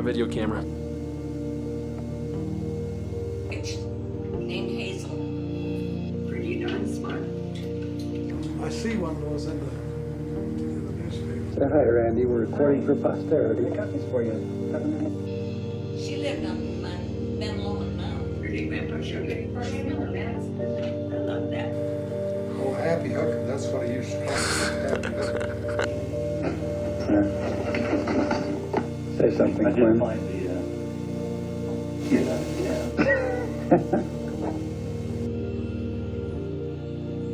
video camera. Named Hazel. Pretty darn smart. I see one of those in the newspaper. Say hi, Randy. We're recording for posterity. I got this for you. She lived on Ben Lomond Mountain. Pretty grandpa sugar. I love that. Oh, Happy Hook, that's what I used to call it. Happy Hook. Say something, I Quinn. did find the,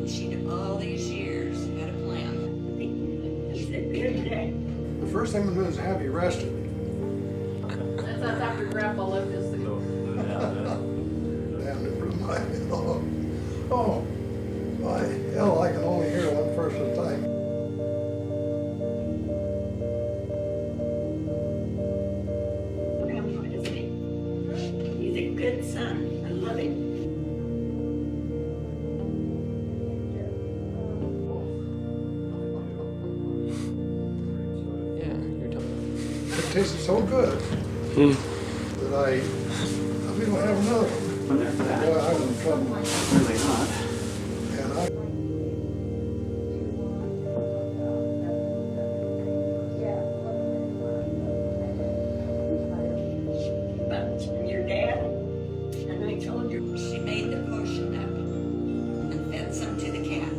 She'd all these years had a plan. He said, good day. The first thing I'm gonna do is have you arrested. That's after Grandpa left us to go. Damn, it blew my head off. Oh, my hell, I can only hear one person at a time. Grandpa, isn't he? He's a good son. I love him. Yeah, you're talking. It tasted so good that I we don't have another one. when they're back. Boy, I was in trouble. Really not. And But your dad, and I told you, she made the potion up and fed some to the cat.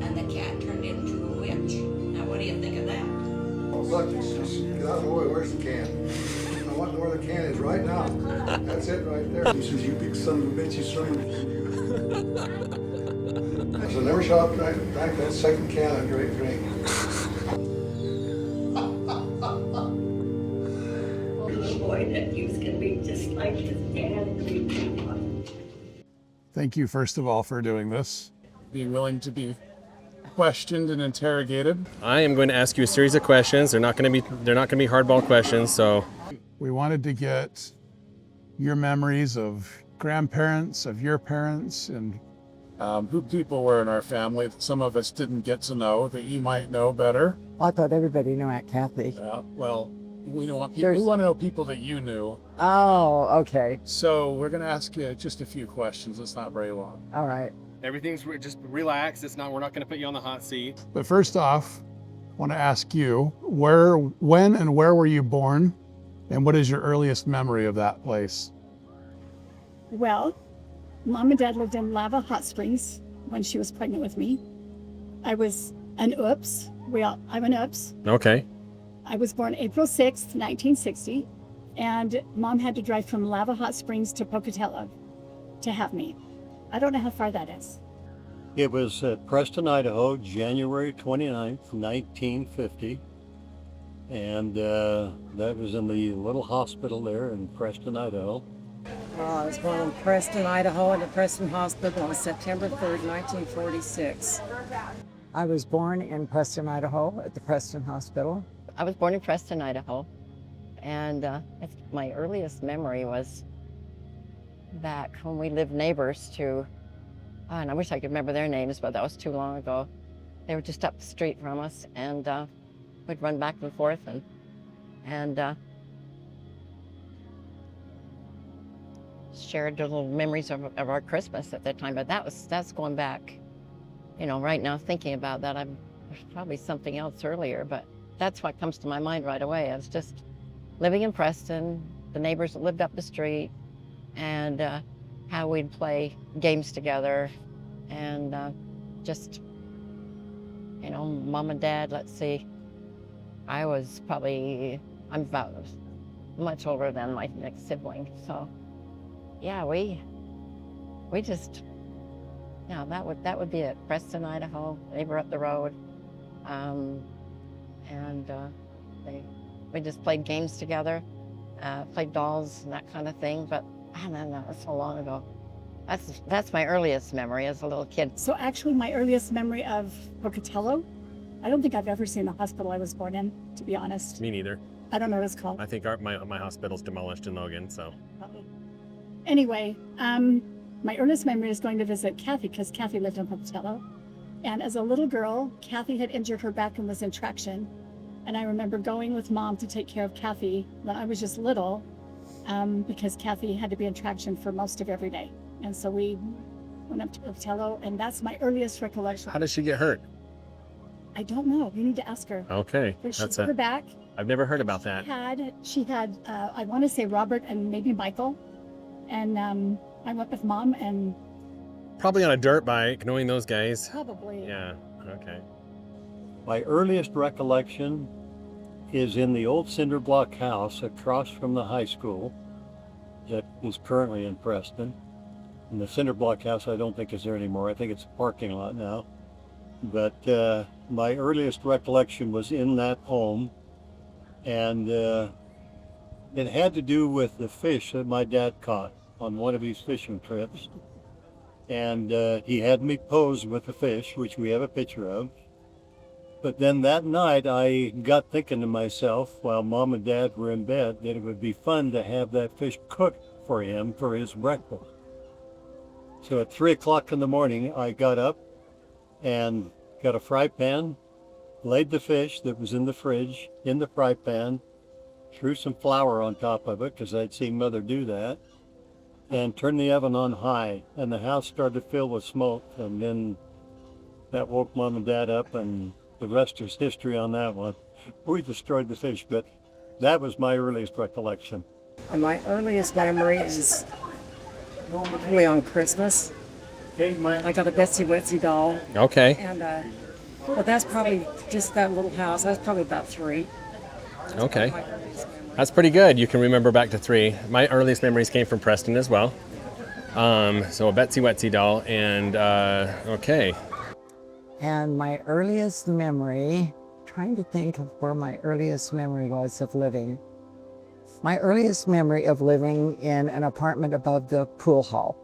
And the cat turned into a witch. Now what do you think of that? look, just get out of the way. Where's the can? I want to know where the can is right now. That's it right there. He says, you big son of a bitch, you son of a... I said, never shot drank that second can of great drink. Little boy that he was going to be just like his dad and be grandpa. Thank you, first of all, for doing this. Being willing to be questioned and interrogated. I am going to ask you a series of questions. They're not going to be hardball questions, so We wanted to get your memories of grandparents, of your parents, and who people were in our family that some of us didn't get to know that you might know better. I thought everybody knew Aunt Kathy. Well, we want people, we want to know people that you knew. Oh, okay. So we're going to ask you just a few questions. It's not very long. All right. everything's just relax. We're not going to put you on the hot seat. But first off, I want to ask you, when and where were you born? And what is your earliest memory of that place? Well, Mom and Dad lived in Lava Hot Springs when she was pregnant with me. I was an oops. I'm an oops. Okay. I was born April 6th, 1960, and Mom had to drive from Lava Hot Springs to Pocatello to have me. I don't know how far that is. It was at Preston, Idaho, January 29th, 1950. And that was in the little hospital there in Preston, Idaho. I was born in Preston, Idaho, at the Preston Hospital on September 3rd, 1946. I was born in Preston, Idaho, at the Preston Hospital. I was born in Preston, Idaho, and my earliest memory was back when we lived neighbors to, and I wish I could remember their names, but that was too long ago. They were just up the street from us, and we'd run back and forth and shared little memories of our Christmas at that time. But that's going back, right now thinking about that, there's probably something else earlier, but that's what comes to my mind right away. I was just living in Preston, the neighbors that lived up the street, and how we'd play games together, and just, Mom and Dad, let's see. I'm about much older than my next sibling, so yeah, we just, that would be it. Preston, Idaho, neighbor up the road, we just played games together, played dolls and that kind of thing. But I don't know, that's so long ago. That's my earliest memory as a little kid. So actually, my earliest memory of Pocatello, I don't think I've ever seen the hospital I was born in, to be honest. Me neither. I don't know what it's called. I think my hospital's demolished in Logan, so. Anyway, my earliest memory is going to visit Kathy, because Kathy lived in Pocatello. And as a little girl, Kathy had injured her back and was in traction. And I remember going with Mom to take care of Kathy. I was just little, because Kathy had to be in traction for most of every day. And so we went up to Pocatello, and that's my earliest recollection. How did she get hurt? I don't know. You need to ask her. Okay, But she that's put her back. I've never heard about that. She had, I want to say Robert and maybe Michael. And I went with Mom and Probably on a dirt bike, knowing those guys. probably. Yeah, okay. My earliest recollection is in the old cinder block house across from the high school that is currently in Preston. And the cinder block house I don't think is there anymore. I think it's a parking lot now. But my earliest recollection was in that home, and it had to do with the fish that my dad caught on one of his fishing trips. And he had me pose with the fish, which we have a picture of. But then that night I got thinking to myself, while Mom and Dad were in bed, that it would be fun to have that fish cooked for him for his breakfast. So at 3 o'clock in the morning, I got up and got a fry pan, laid the fish that was in the fridge in the fry pan, threw some flour on top of it because I'd seen Mother do that, and turned the oven on high, and the house started to fill with smoke, and then that woke Mom and Dad up, and the rest is history on that one. We destroyed the fish, but that was my earliest recollection. And my earliest memory is probably on Christmas. I got a Betsy Wetsy doll. Okay. And well, that's probably just that little house. I was probably about 3. Okay. My earliest memory. That's pretty good. You can remember back to 3. My earliest memories came from Preston as well. So a Betsy Wetsy doll, and okay. And my earliest memory, trying to think of where my earliest memory was of living. My earliest memory of living in an apartment above the pool hall,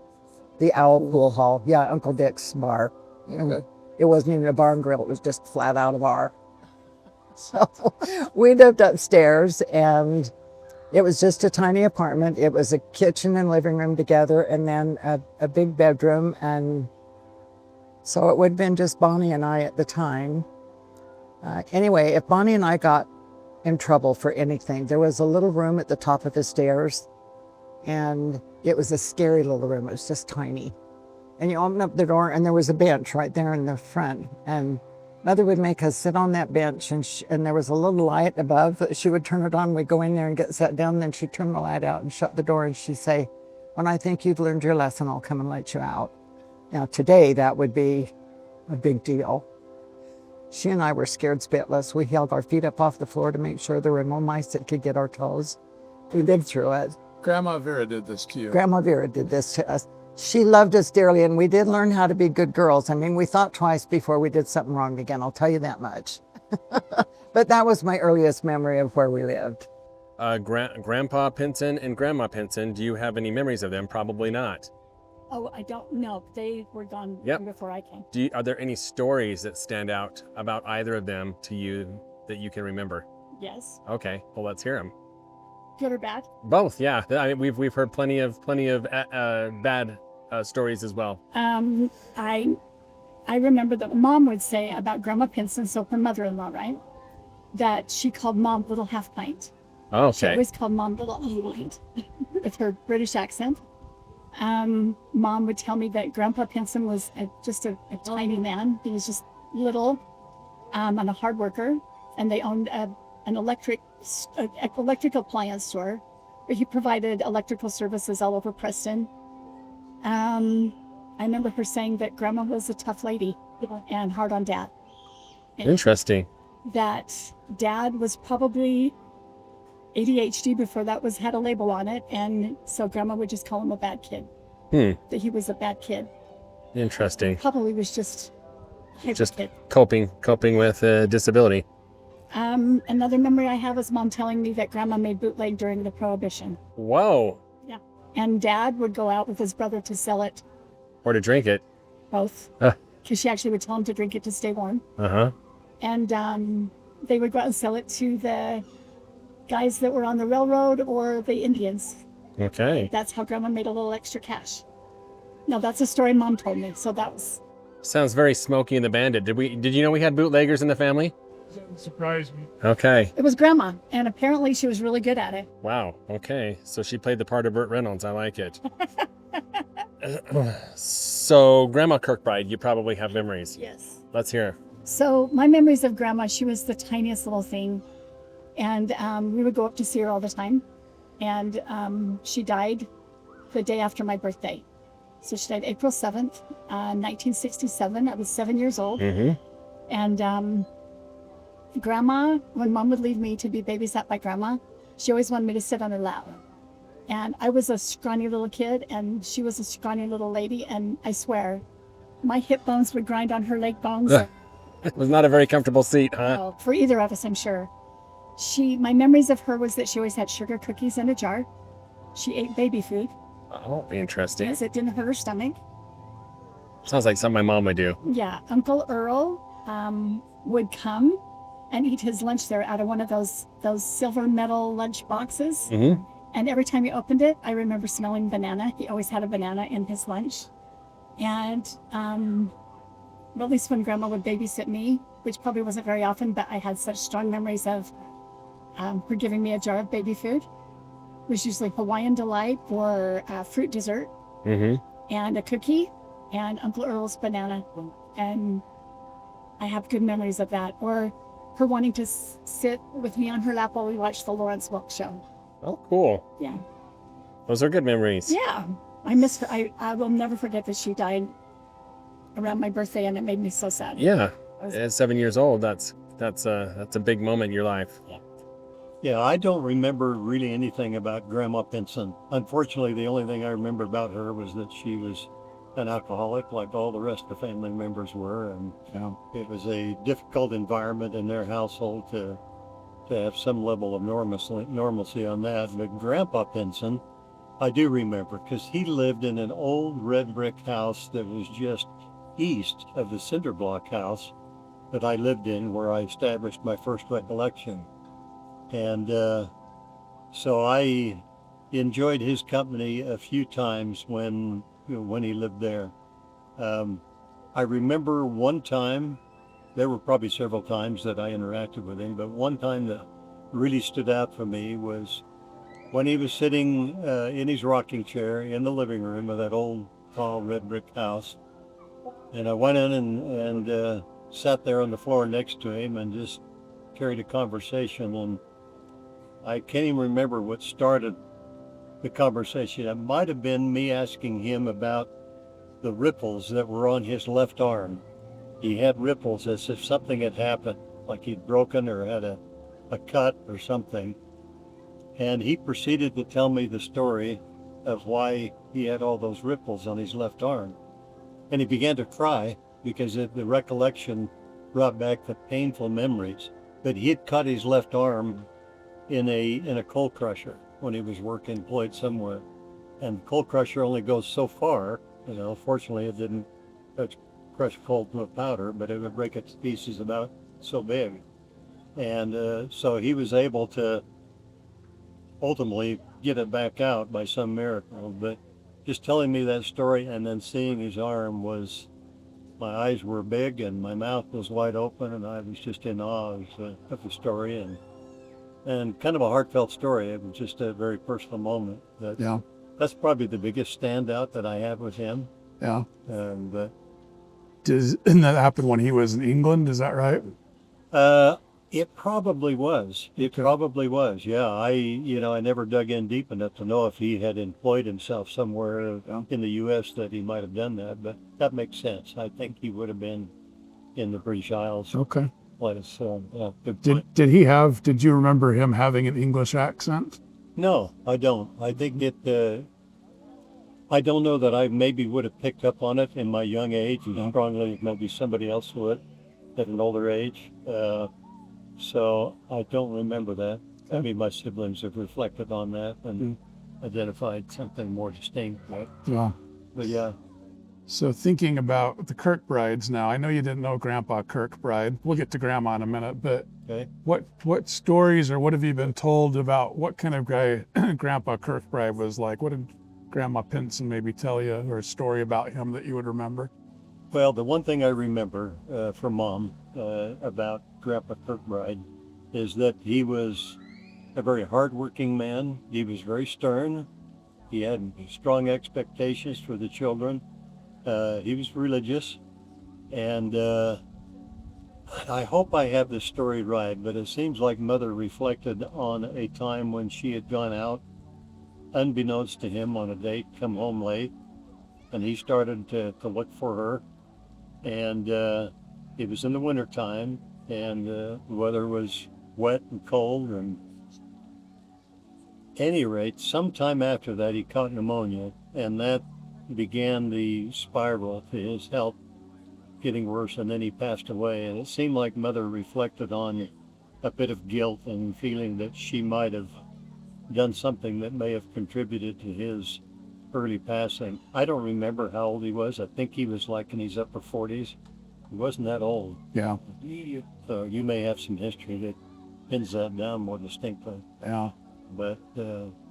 the Owl Pool Hall. Yeah, Uncle Dick's bar. Okay. It wasn't even a bar and grill, it was just flat out a bar. So we lived upstairs, and it was just a tiny apartment. It was a kitchen and living room together, and then a big bedroom. And so it would have been just Bonnie and I at the time. Anyway, if Bonnie and I got in trouble for anything, there was a little room at the top of the stairs, and it was a scary little room. It was just tiny. And you open up the door, and there was a bench right there in the front. And Mother would make us sit on that bench, and there was a little light above. She would turn it on. We'd go in there and get sat down. Then she'd turn the light out and shut the door, and she'd say, "When I think you've learned your lesson, I'll come and let you out." Now, today, that would be a big deal. She and I were scared spitless. We held our feet up off the floor to make sure there were no mice that could get our toes. We lived through it. Grandma Vera did this to you. Grandma Vera did this to us. She loved us dearly, and we did learn how to be good girls. I mean, we thought twice before we did something wrong again, I'll tell you that much. But that was my earliest memory of where we lived. Grandpa Pinson and Grandma Pinson, do you have any memories of them? Probably not. Oh, I don't know. They were gone Yep. long before I came. Are there any stories that stand out about either of them to you that you can remember? Yes. Okay, well, let's hear them. Good or bad? Both, yeah. I mean, we've heard plenty of bad stories as well. I remember that Mom would say about Grandma Pinson, so her mother-in-law, right? That she called Mom Little Half Pint. Oh, She okay. always called Mom Little Half Pint with her British accent. Mom would tell me that Grandpa Pinson was just a tiny man. He was just little, and a hard worker, and they owned an electrical appliance store. He provided electrical services all over Preston. I remember her saying that Grandma was a tough lady and hard on Dad. Interesting. That Dad was probably ADHD before that had a label on it, and so Grandma would just call him a bad kid. That he was a bad kid. Interesting. Probably was just a Just kid. coping with disability. Another memory I have is Mom telling me that Grandma made bootleg during the Prohibition. Whoa. Yeah. And Dad would go out with his brother to sell it, Or to drink it. both. Uh Because she actually would tell him to drink it to stay warm. huh. And they would go out and sell it to the guys that were on the railroad or the Indians. Okay. That's how Grandma made a little extra cash. No, that's a story Mom told me. So that was, Sounds very Smokey and the Bandit. Did you know we had bootleggers in the family? Surprised me. Okay. It was Grandma, and apparently she was really good at it. Wow. Okay. So she played the part of Burt Reynolds. I like it. So, Grandma Kirkbride, you probably have memories. Yes. Let's hear. So my memories of Grandma, she was the tiniest little thing, and we would go up to see her all the time. And she died the day after my birthday. So she died April 7th, 1967. I was 7 years old. Mm-hmm. And Grandma, when Mom would leave me to be babysat by Grandma, she always wanted me to sit on her lap. And I was a scrawny little kid, and she was a scrawny little lady. And I swear, my hip bones would grind on her leg bones. It was not a very comfortable seat, huh? Well, for either of us, I'm sure. My memories of her was that she always had sugar cookies in a jar. She ate baby food Oh, interesting. because it didn't hurt her stomach. Sounds like something my mom would do. Yeah, Uncle Earl would come and eat his lunch there out of one of those silver metal lunch boxes. Mm-hmm. And every time he opened it, I remember smelling banana. He always had a banana in his lunch. And well, at least when Grandma would babysit me, which probably wasn't very often, but I had such strong memories of her giving me a jar of baby food. It was usually Hawaiian Delight or fruit dessert Mm-hmm. and a cookie and Uncle Earl's banana. And I have good memories of that. Or her wanting to sit with me on her lap while we watched the Lawrence Welk show. Oh, cool. Yeah. Those are good memories. Yeah. I miss her. I will never forget that she died around my birthday, and it made me so sad. Yeah. At 7 years old, that's a big moment in your life. Yeah, I don't remember really anything about Grandma Pinson. Unfortunately, the only thing I remember about her was that she was an alcoholic like all the rest of the family members were. And it was a difficult environment in their household to have some level of normalcy on that. But Grandpa Pinson, I do remember because he lived in an old red brick house that was just east of the cinder block house that I lived in, where I established my first recollection. And so I enjoyed his company a few times when he lived there. I remember one time, there were probably several times that I interacted with him, but one time that really stood out for me was when he was sitting in his rocking chair in the living room of that old tall red brick house. And I went in and sat there on the floor next to him and just carried a conversation. And I can't even remember what started the conversation. It might have been me asking him about the ripples that were on his left arm. He had ripples as if something had happened, like he'd broken or had a cut or something. And he proceeded to tell me the story of why he had all those ripples on his left arm. And he began to cry because the recollection brought back the painful memories. But he had cut his left arm in a coal crusher when he was employed somewhere. And the coal crusher only goes so far. Fortunately it didn't crush coal to a powder, but it would break it to pieces about so big. And so he was able to ultimately get it back out by some miracle. But just telling me that story and then seeing his arm my eyes were big and my mouth was wide open, and I was just in awe of the story, and kind of a heartfelt story. It was just a very personal moment. That's probably the biggest standout that I have with him. Yeah. And Didn't that happen when he was in England? Is that right? It probably was. It probably was. Yeah. I never dug in deep enough to know if he had employed himself somewhere in the U.S. that he might have done that, but that makes sense. I think he would have been in the British Isles. Okay. Did Did you remember him having an English accent? No, I don't. I think I don't know that I maybe would have picked up on it in my young age as strongly as maybe somebody else would at an older age. So I don't remember that. Maybe my siblings have reflected on that and identified something more distinct. Yeah. But yeah. So thinking about the Kirkbrides now, I know you didn't know Grandpa Kirkbride. We'll get to Grandma in a minute, but what stories or what have you been told about what kind of guy Grandpa Kirkbride was like? What did Grandma Pinson maybe tell you, or a story about him that you would remember? Well, the one thing I remember from Mom about Grandpa Kirkbride is that he was a very hardworking man. He was very stern. He had strong expectations for the children. He was religious, and I hope I have this story right, but it seems like Mother reflected on a time when she had gone out, unbeknownst to him, on a date, come home late, and he started to look for her. And it was in the wintertime, and the weather was wet and cold, and at any rate, sometime after that, he caught pneumonia, and that began the spiral to his health getting worse, and then he passed away. And it seemed like Mother reflected on a bit of guilt and feeling that she might have done something that may have contributed to his early passing. I don't remember how old he was. I think he was like in his upper 40s. He wasn't that old. Yeah. So you may have some history that pins that down more distinctly. Yeah. But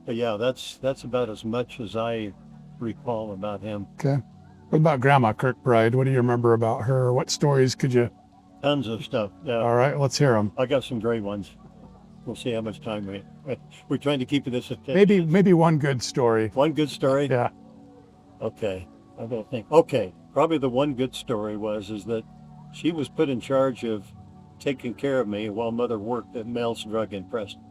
yeah, that's about as much as I recall about him. Okay. What about Grandma Kirkbride? What do you remember about her? What stories could you? Tons of stuff. Yeah. All right, let's hear them. I got some great ones. We'll see how much time we're trying to keep this at 10. Maybe one good story. One good story? Yeah. Okay. I gotta think. Okay. Probably the one good story is that she was put in charge of taking care of me while Mother worked at Mel's Drug in Preston.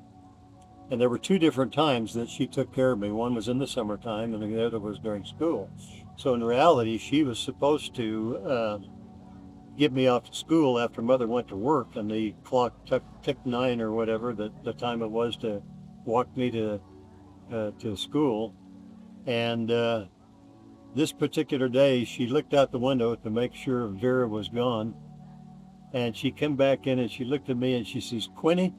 And there were two different times that she took care of me. One was in the summertime and the other was during school. So in reality, she was supposed to get me off to school after Mother went to work, and the clock ticked 9 or whatever, the time it was to walk me to school. And this particular day, she looked out the window to make sure Vera was gone. And she came back in and she looked at me and she says, "Quinny,"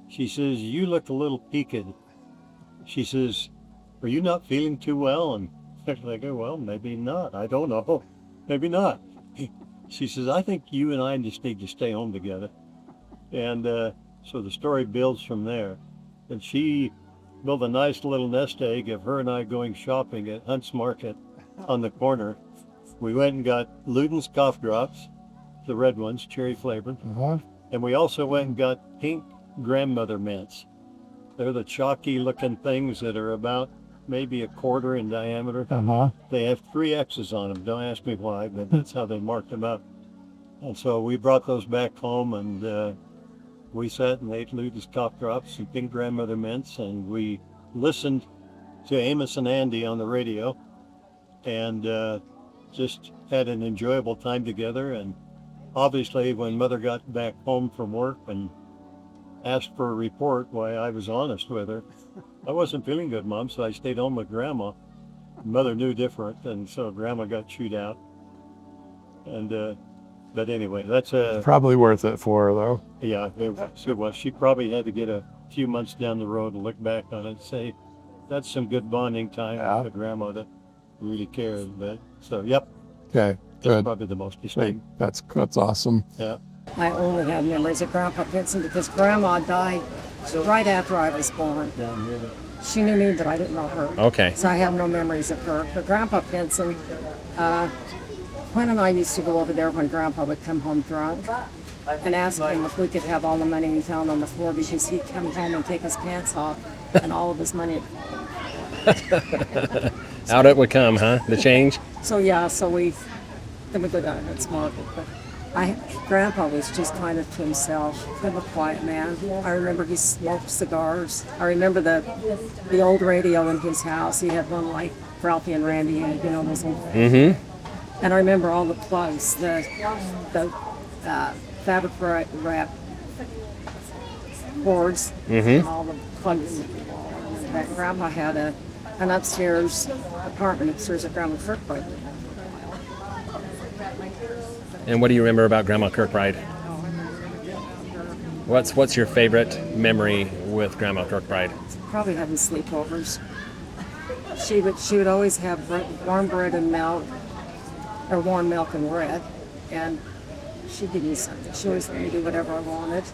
she says, "you look a little peaked." She says, "Are you not feeling too well?" And I go, "Well, maybe not. I don't know. Maybe not." She says, "I think you and I just need to stay home together." And so the story builds from there. And she built a nice little nest egg of her and I going shopping at Hunt's Market on the corner. We went and got Luden's cough drops, the red ones, cherry flavored. Uh-huh. And we also went and got pink grandmother mints. They're the chalky looking things that are about maybe a quarter in diameter. Uh-huh. They have 3 X's on them. Don't ask me why, but that's how they marked them up. And so we brought those back home, and we sat and ate Luden's cough drops and pink grandmother mints, and we listened to Amos and Andy on the radio, and just had an enjoyable time together. And obviously when Mother got back home from work and asked for a report, why, I was honest with her. I wasn't feeling good, Mom, so I stayed home with Grandma. Mother knew different, and so Grandma got chewed out. And but anyway, that's probably worth it for her, though. Yeah, it was. She probably had to get a few months down the road and look back on it and say, that's some good bonding time with Grandma that really cared. But so, yep. Okay, That's good. probably the most distinct. That's awesome. Yeah. I only have memories of Grandpa Pinson because Grandma died right after I was born. She knew me, but I didn't know her. Okay. So I have no memories of her. But Grandpa Pinson, Quinn and I used to go over there when Grandpa would come home drunk and ask him if we could have all the money we found on the floor because he'd come home and take his pants off and all of his money. Out it would come, huh? The change? So yeah, then we go down and smoke it. But Grandpa was just kind of to himself, kind of a quiet man. I remember he smoked cigars. I remember the old radio in his house. He had one like Ralphie and Randy had, those old. Mm-hmm. And I remember all the plugs, the fabric wrap boards, and all the plugs that Grandpa had an upstairs apartment upstairs at Grandma Kirkbride. And what do you remember about Grandma Kirkbride? What's your favorite memory with Grandma Kirkbride? Probably having sleepovers. She would always have warm bread and milk, or warm milk and bread, and she'd give me something. She always let me do whatever I wanted.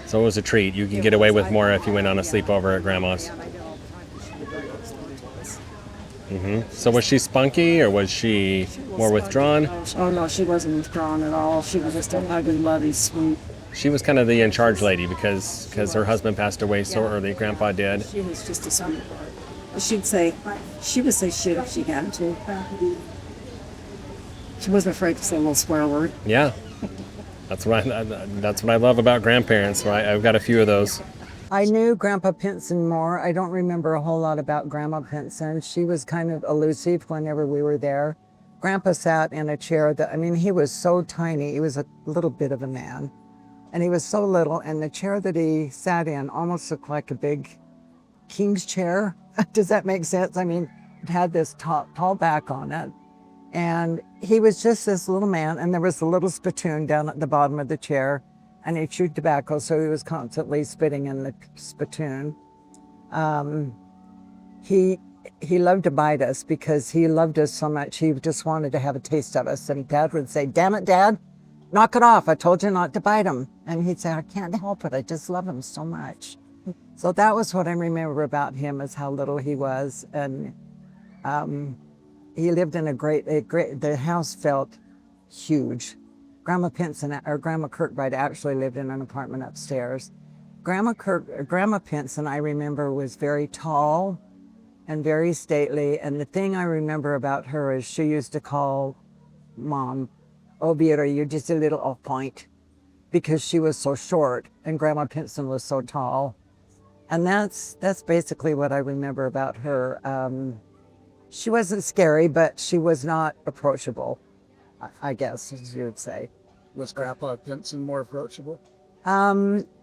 So it was a treat. You can get away with more if you went on a sleepover at Grandma's. So was she spunky or was she more withdrawn? Oh no, she wasn't withdrawn at all. She was just a huggy, lovey, sweet She was kind of the in charge lady because her husband passed away so early. Grandpa did. She was just a son. She'd say, she would say shit if she had to. She wasn't afraid to say a little swear word. Yeah, that's what I love about grandparents. Right, I've got a few of those. I knew Grandpa Pinson more. I don't remember a whole lot about Grandma Pinson. She was kind of elusive whenever we were there. Grandpa sat in a chair that, I mean, he was so tiny. He was a little bit of a man. And he was so little, and the chair that he sat in almost looked like a big king's chair. Does that make sense? I mean, it had this tall back on it. And he was just this little man, and there was a little spittoon down at the bottom of the chair, and he chewed tobacco, so he was constantly spitting in the spittoon. He loved to bite us because he loved us so much. He just wanted to have a taste of us. And Dad would say, "Damn it, Dad, knock it off. I told you not to bite him." And he'd say, "I can't help it. I just love him so much." So that was what I remember about him, is how little he was. And he lived in the house felt huge. Grandma Pinson, or Grandma Kirkbride, actually lived in an apartment upstairs. Grandma Pinson, I remember, was very tall and very stately. And the thing I remember about her is she used to call Mom, "Oh, Vera, you're just a little off point," because she was so short and Grandma Pinson was so tall. And that's basically what I remember about her. She wasn't scary, but she was not approachable, I guess, as you would say. Was Grandpa Pinson more approachable?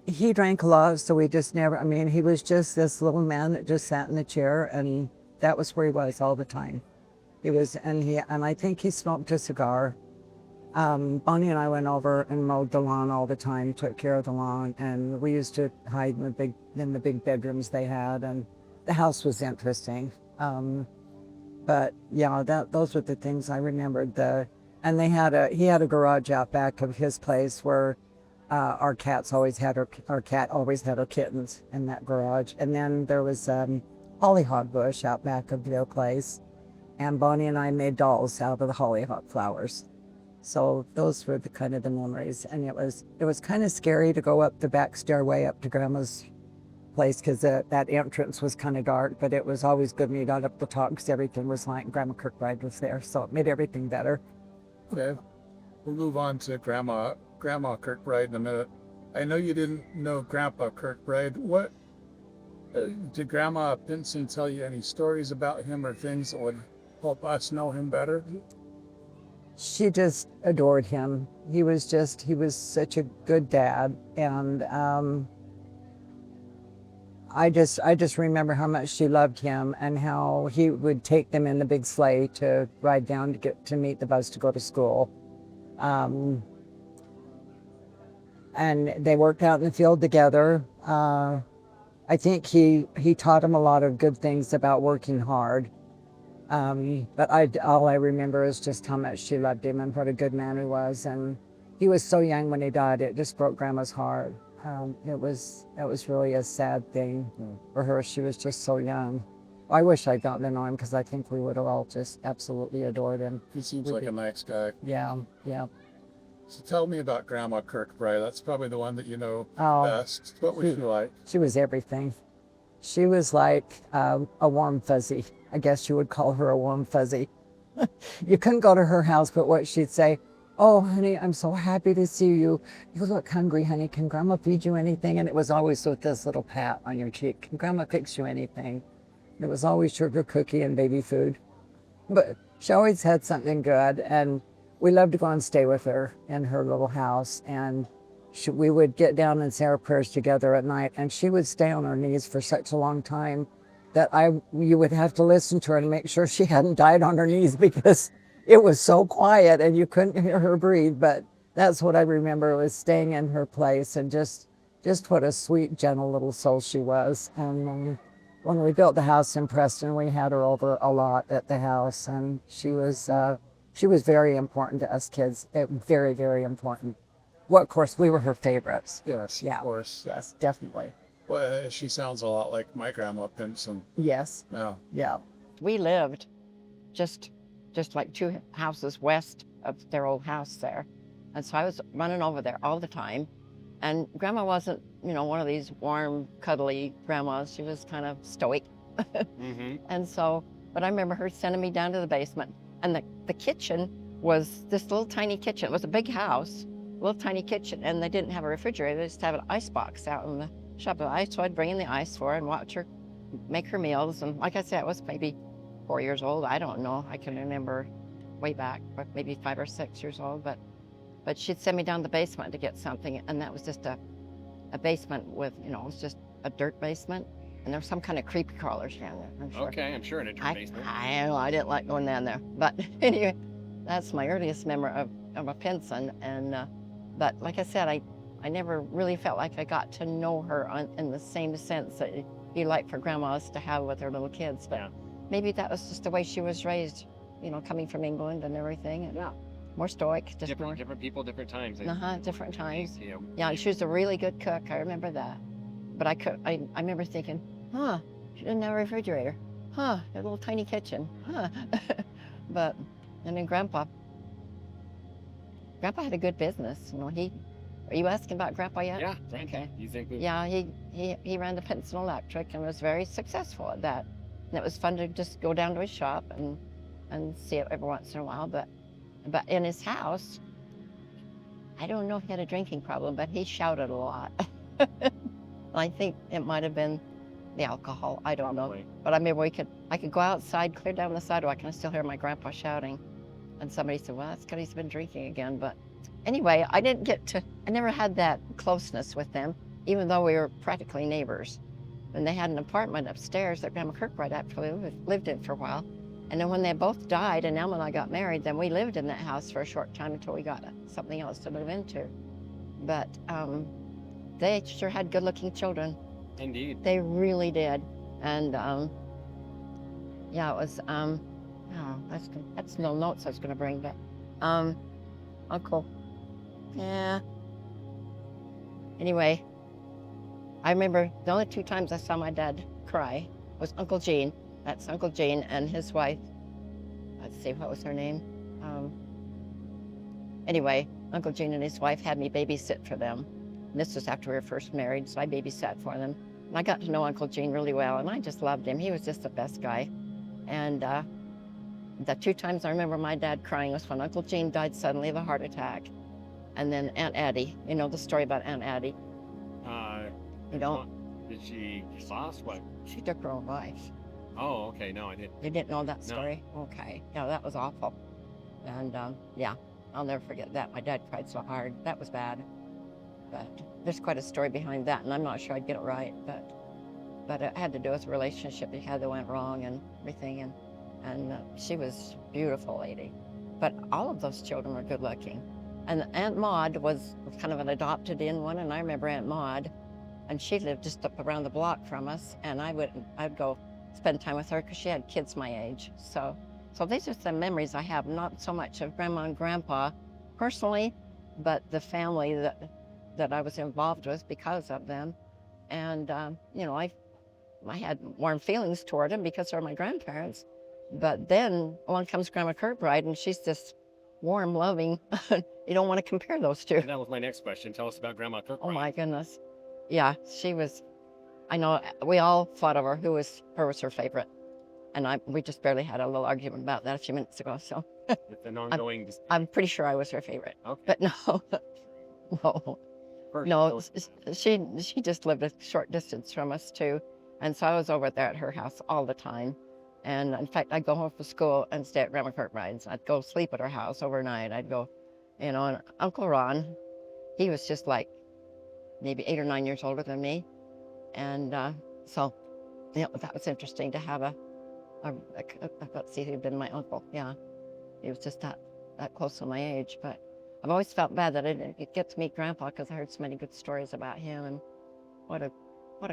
He drank a lot, so we just never, I mean, he was just this little man that just sat in the chair, and that was where he was all the time. He was, and I think he smoked a cigar. Bonnie and I went over and mowed the lawn all the time, took care of the lawn, and we used to hide in the big bedrooms they had, and the house was interesting. But yeah, those were the things I remembered. And he had a garage out back of his place where our cat always had her kittens in that garage. And then there was hollyhock bush out back of their place, and Bonnie and I made dolls out of the hollyhock flowers. So those were the kind of the memories. And it was kind of scary to go up the back stairway up to Grandma's place, because that entrance was kind of dark, but it was always good when you got up the top because everything was light and Grandma Kirkbride was there, so it made everything better. Okay, we'll move on to Grandma Kirkbride in a minute. I know you didn't know Grandpa Kirkbride. What did Grandma Pinson tell you any stories about him or things that would help us know him better? She just adored him. He was such a good dad, and I just remember how much she loved him, and how he would take them in the big sleigh to ride down to meet the bus to go to school. And they worked out in the field together. I think he taught him a lot of good things about working hard. But all I remember is just how much she loved him and what a good man he was. And he was so young when he died, it just broke Grandma's heart. That was really a sad thing for her. She was just so young. I wish I'd gotten to know him, because I think we would have all just absolutely adored him. He seems like a nice guy. Yeah. So tell me about Grandma Kirkbride. That's probably the one that you know Oh, best. What was she like? She was everything. She was like a warm fuzzy. I guess you would call her a warm fuzzy. You couldn't go to her house, but what she'd say, "Oh, honey, I'm so happy to see you. You look hungry, honey. Can Grandma feed you anything?" And it was always with this little pat on your cheek. "Can Grandma fix you anything?" It was always sugar cookie and baby food. But she always had something good, and we loved to go and stay with her in her little house. And we would get down and say our prayers together at night, and she would stay on her knees for such a long time that you would have to listen to her and make sure she hadn't died on her knees, because it was so quiet and you couldn't hear her breathe. But that's what I remember, was staying in her place, and just what a sweet, gentle little soul she was. And when we built the house in Preston, we had her over a lot at the house, and she was very important to us kids. Very, very important. Well, of course, we were her favorites. Yes, Yeah. of course. Yes, definitely. Well, she sounds a lot like my Grandma Pinson. Yes. Yeah. Yeah. We lived just like 2 houses west of their old house there. And so I was running over there all the time. And Grandma wasn't, one of these warm, cuddly grandmas. She was kind of stoic. Mm-hmm. And so, but I remember her sending me down to the basement. And the kitchen was this little tiny kitchen. It was a big house, little tiny kitchen, and they didn't have a refrigerator. They just had an ice box out in the shop. So I'd bring in the ice for her and watch her make her meals. And like I said, I was maybe 4 years old. I don't know. I can remember way back, but maybe 5 or 6 years old. But she'd send me down the basement to get something, and that was just a basement with, it was just a dirt basement, and there was some kind of creepy crawlers down there. I'm sure. Okay, I'm sure in a dirt basement. I know, I didn't like going down there. But anyway, that's my earliest memory of a Pinson. And but like I said, I never really felt like I got to know her in the same sense that you like for grandmas to have with her little kids. But Yeah. maybe that was just the way she was raised, coming from England and everything. And Yeah. more stoic, just more. Different people, different times. Different times. You know, Yeah, and she was a really good cook. I remember that. But I remember thinking, she didn't have a refrigerator. A little tiny kitchen. But, and then Grandpa had a good business. Are you asking about Grandpa yet? Yeah. Okay. You think? Yeah, he ran the Pinson Electric and was very successful at that. And it was fun to just go down to his shop and see it every once in a while. But in his house, I don't know if he had a drinking problem, but he shouted a lot. I think it might have been the alcohol. I don't know. But I remember I could go outside, clear down the sidewalk, and I still hear my grandpa shouting. And somebody said, well, that's because he's been drinking again. But anyway, I never had that closeness with them, even though we were practically neighbors. And they had an apartment upstairs that Grandma Kirkbride actually lived in for a while. And then when they both died and Elma and I got married, then we lived in that house for a short time until we got something else to move into. But they sure had good-looking children. Indeed. They really did. And yeah, it was, that's no notes I was gonna bring, but Uncle, yeah. Anyway, I remember the only 2 times I saw my dad cry was Uncle Gene. That's Uncle Gene and his wife. Let's see, what was her name? Anyway, Uncle Gene and his wife had me babysit for them. And this was after we were first married, so I babysat for them. And I got to know Uncle Gene really well, and I just loved him. He was just the best guy. And the 2 times I remember my dad crying was when Uncle Gene died suddenly of a heart attack. And then Aunt Addie, the story about Aunt Addie. Did she lost what? She took her own life. Oh, okay. No, I didn't. You didn't know that story? No. Okay. Yeah, that was awful. And yeah, I'll never forget that. My dad cried so hard. That was bad. But there's quite a story behind that, and I'm not sure I'd get it right. But it had to do with a relationship he had that went wrong and everything. And she was a beautiful lady. But all of those children were good looking. And Aunt Maud was kind of an adopted in one, and I remember Aunt Maud, and she lived just up around the block from us, and I'd go spend time with her because she had kids my age. So these are some memories I have, not so much of Grandma and Grandpa personally, but the family that I was involved with because of them. And, I had warm feelings toward them because they're my grandparents. But then along comes Grandma Kirkbride, and she's just warm, loving. You don't want to compare those two. And that was my next question. Tell us about Grandma Kirkbride. Oh my goodness. Yeah, she was, I know we all fought over who was her favorite. And we just barely had a little argument about that a few minutes ago. So It's an ongoing dispute. I'm pretty sure I was her favorite. Okay. But no, she just lived a short distance from us too. And so I was over there at her house all the time. And in fact, I'd go home from school and stay at Grandma Kirkbride's. I'd go sleep at her house overnight. I'd go, and Uncle Ron, he was just like maybe 8 or 9 years older than me. And so that was interesting to have let's see, who'd been my uncle. Yeah, he was just that close to my age. But I've always felt bad that I didn't get to meet Grandpa because I heard so many good stories about him and what a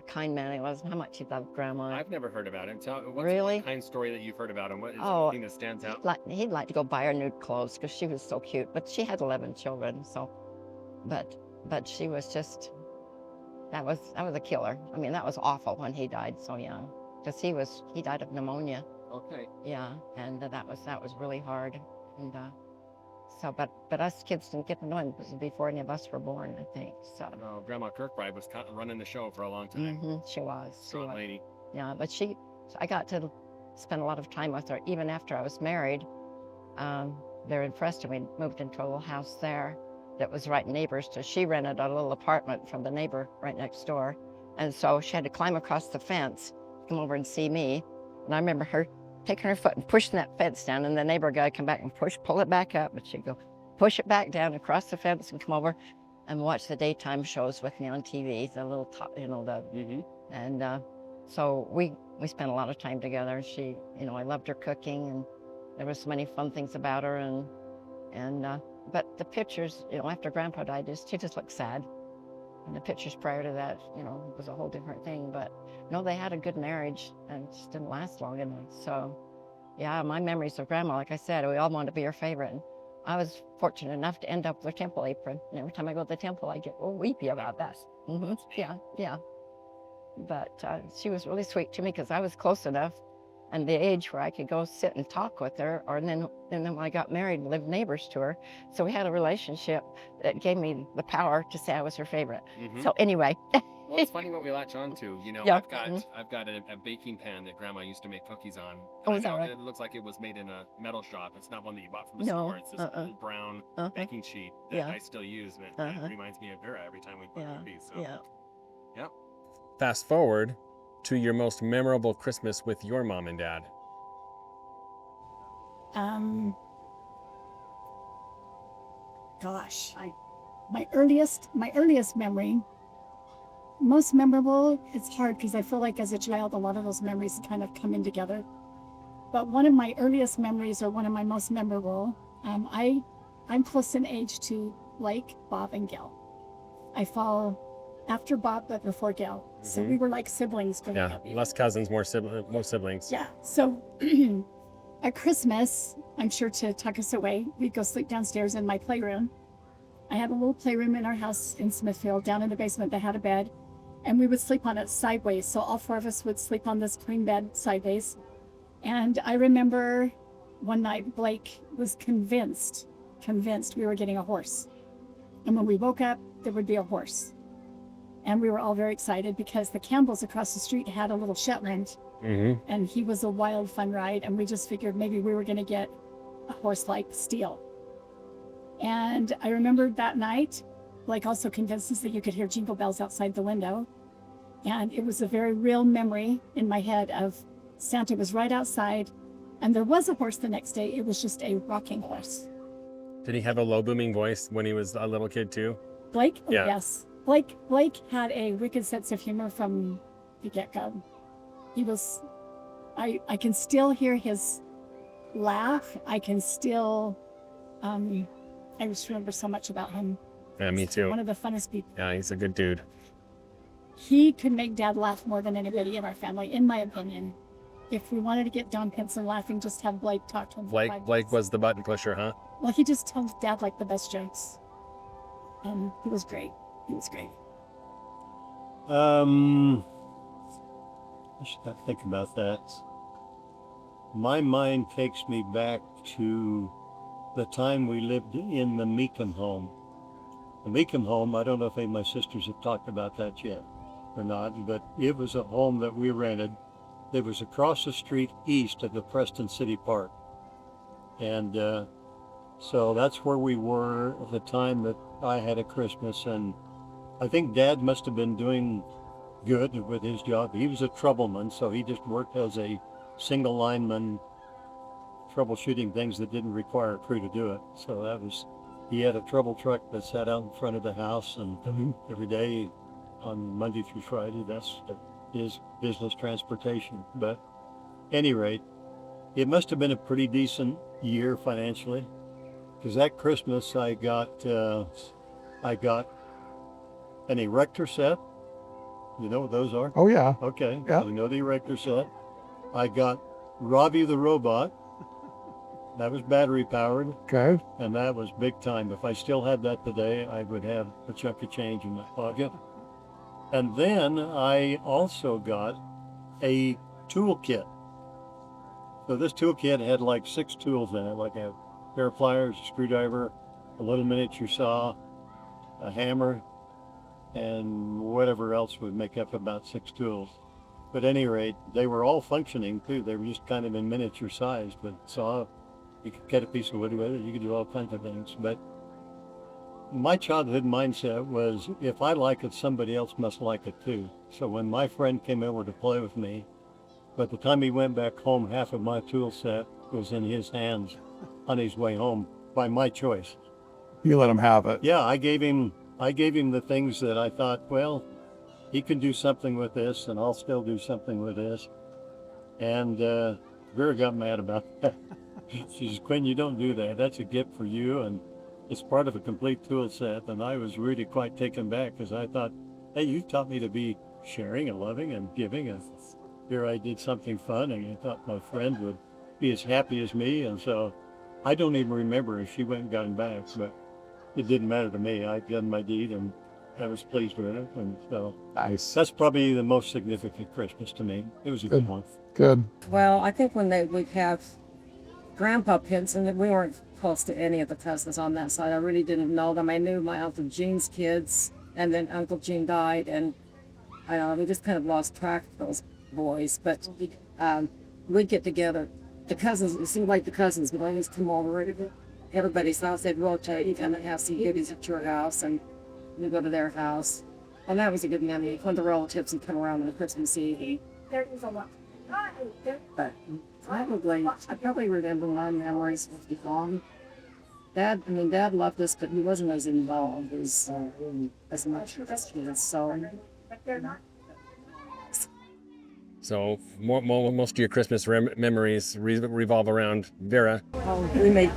kind man he was and how much he loved Grandma. I've never heard about him. What's Really? the kind story that you've heard about him? What is anything that stands out? He'd like to go buy her new clothes because she was so cute. But she had 11 children, so. But she was just. That was a killer. I mean, that was awful when he died so young, because he died of pneumonia. Okay. Yeah, and that was really hard. And So, but us kids didn't get to know him before any of us were born, I think. So. No, Grandma Kirkbride was running the show for a long time. She was. Strong lady. Yeah, but I got to spend a lot of time with her even after I was married. There in Preston, we moved into a little house there that was right neighbors to. She rented a little apartment from the neighbor right next door, and so she had to climb across the fence, come over and see me. And I remember her taking her foot and pushing that fence down, and the neighbor guy come back and pull it back up, and she'd go push it back down across the fence and come over and watch the daytime shows with me on TV, the little top, and so we spent a lot of time together. She, I loved her cooking, and there was so many fun things about her, and but the pictures, after Grandpa died, she just looked sad. And the pictures prior to that, was a whole different thing. But no, they had a good marriage, and it just didn't last long enough. So, yeah, my memories of Grandma, like I said, we all wanted to be her favorite. And I was fortunate enough to end up with her temple apron. And every time I go to the temple, I get weepy about that. Yeah. But she was really sweet to me because I was close enough and the age where I could go sit and talk with her, and then when I got married, lived neighbors to her. So we had a relationship that gave me the power to say I was her favorite. So anyway. Well, it's funny what we latch on to. Yeah. I've got a baking pan that Grandma used to make cookies on. Oh, is that right? It looks like it was made in a metal shop. It's not one that you bought from the No. store. It's this old brown baking sheet that I still use, and it reminds me of Vera every time we put cookies. So. Yeah. Yep. Fast forward to your most memorable Christmas with your mom and dad. Gosh, my earliest memory, most memorable. It's hard because I feel like as a child, a lot of those memories kind of come in together. But one of my earliest memories, or one of my most memorable, I'm close in age to Blake, Bob, and Gail. I fall after Bob, but before Gail. So we were like siblings. Yeah, less cousins, more siblings. Yeah. So at Christmas, I'm sure to tuck us away, we'd go sleep downstairs in my playroom. I had a little playroom in our house in Smithfield, down in the basement that had a bed, and we would sleep on it sideways. So all four of us would sleep on this queen bed sideways. And I remember one night Blake was convinced we were getting a horse. And when we woke up, there would be a horse. And we were all very excited because the Campbells across the street had a little Shetland, and he was a wild, fun ride. And we just figured maybe we were going to get a horse like Steele. And I remember that night, Blake also convinced us that you could hear jingle bells outside the window. And it was a very real memory in my head of Santa was right outside, and there was a horse the next day. It was just a rocking horse. Did he have a low booming voice when he was a little kid too? Blake? Yeah. Oh, yes. Blake had a wicked sense of humor from the get-go. He was, I can still hear his laugh. I can still, I just remember so much about him. Yeah, me too. One of the funnest people. Yeah, he's a good dude. He could make Dad laugh more than anybody in our family, in my opinion. If we wanted to get Don Pinson laughing, just have Blake talk to him. Blake was the button pusher, huh? Well, he just tells Dad like the best jokes. And he was great. He was great. I should think about that. My mind takes me back to the time we lived in the Meekham home. The Meekham home, I don't know if any of my sisters have talked about that yet or not, but it was a home that we rented. It was across the street east of the Preston City Park. And so that's where we were at the time that I had a Christmas. And I think Dad must have been doing good with his job. He was a troubleman, so he just worked as a single lineman, troubleshooting things that didn't require a crew to do it. So he had a trouble truck that sat out in front of the house, and every day on Monday through Friday, that's his business transportation. But at any rate, it must have been a pretty decent year financially, because that Christmas I got an erector set. You know what those are? Oh, yeah. Okay. Yeah. You know the erector set. I got Robbie the robot. That was battery powered. Okay. And that was big time. If I still had that today, I would have a chunk of change in my pocket. And then I also got a toolkit. So this toolkit had like 6 tools in it, like a pair of pliers, a screwdriver, a little miniature saw, a hammer, and whatever else would make up about 6 tools. But at any rate, they were all functioning too. They were just kind of in miniature size, but saw, you could cut a piece of wood with it, you could do all kinds of things. But my childhood mindset was, if I like it, somebody else must like it too. So when my friend came over to play with me, by the time he went back home, half of my tool set was in his hands on his way home by my choice. You let him have it. Yeah, I gave him the things that I thought, well, he can do something with this, and I'll still do something with this. And Vera got mad about that. She says, Quinn, you don't do that. That's a gift for you, and it's part of a complete tool set. And I was really quite taken back, because I thought, hey, you taught me to be sharing and loving and giving, and here I did something fun, and I thought my friend would be as happy as me. And so I don't even remember if she went and got him back, but it didn't matter to me. I'd done my deed, and I was pleased with it. And so Nice. that's probably the most significant Christmas to me. It was a good one. Good. Well, I think when we'd have Grandpa Pinson, we weren't close to any of the cousins on that side. I really didn't know them. I knew my Uncle Gene's kids, and then Uncle Gene died, and we just kind of lost track of those boys. But we'd get together. The cousins, it seemed like the cousins would always come over to everybody's house. They'd rotate. You'd come and have some goodies at your house, and we'd go to their house. And that was a good memory when the relatives would come around on Christmas Eve. But I probably remember my memories with mom. Dad loved us, but he wasn't as involved as much as kids. So most of your Christmas memories revolve around Vera. Oh, we made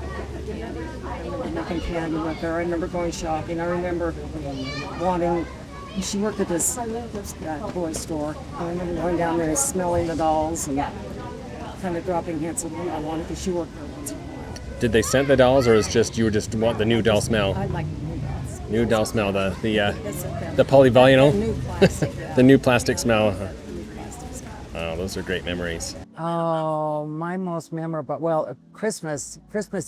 making candy with her. I remember going shopping. I remember wanting. She worked at this toy store. I remember going down there and smelling the dolls and kind of dropping hints of what I wanted, because she worked there once in a while. Did they scent the dolls, or is just you just want the new doll smell? I like the new dolls. New doll smell, the polyvinyl, New plastic. the new plastic smell. Oh, those are great memories. Oh, my most memorable, well, Christmas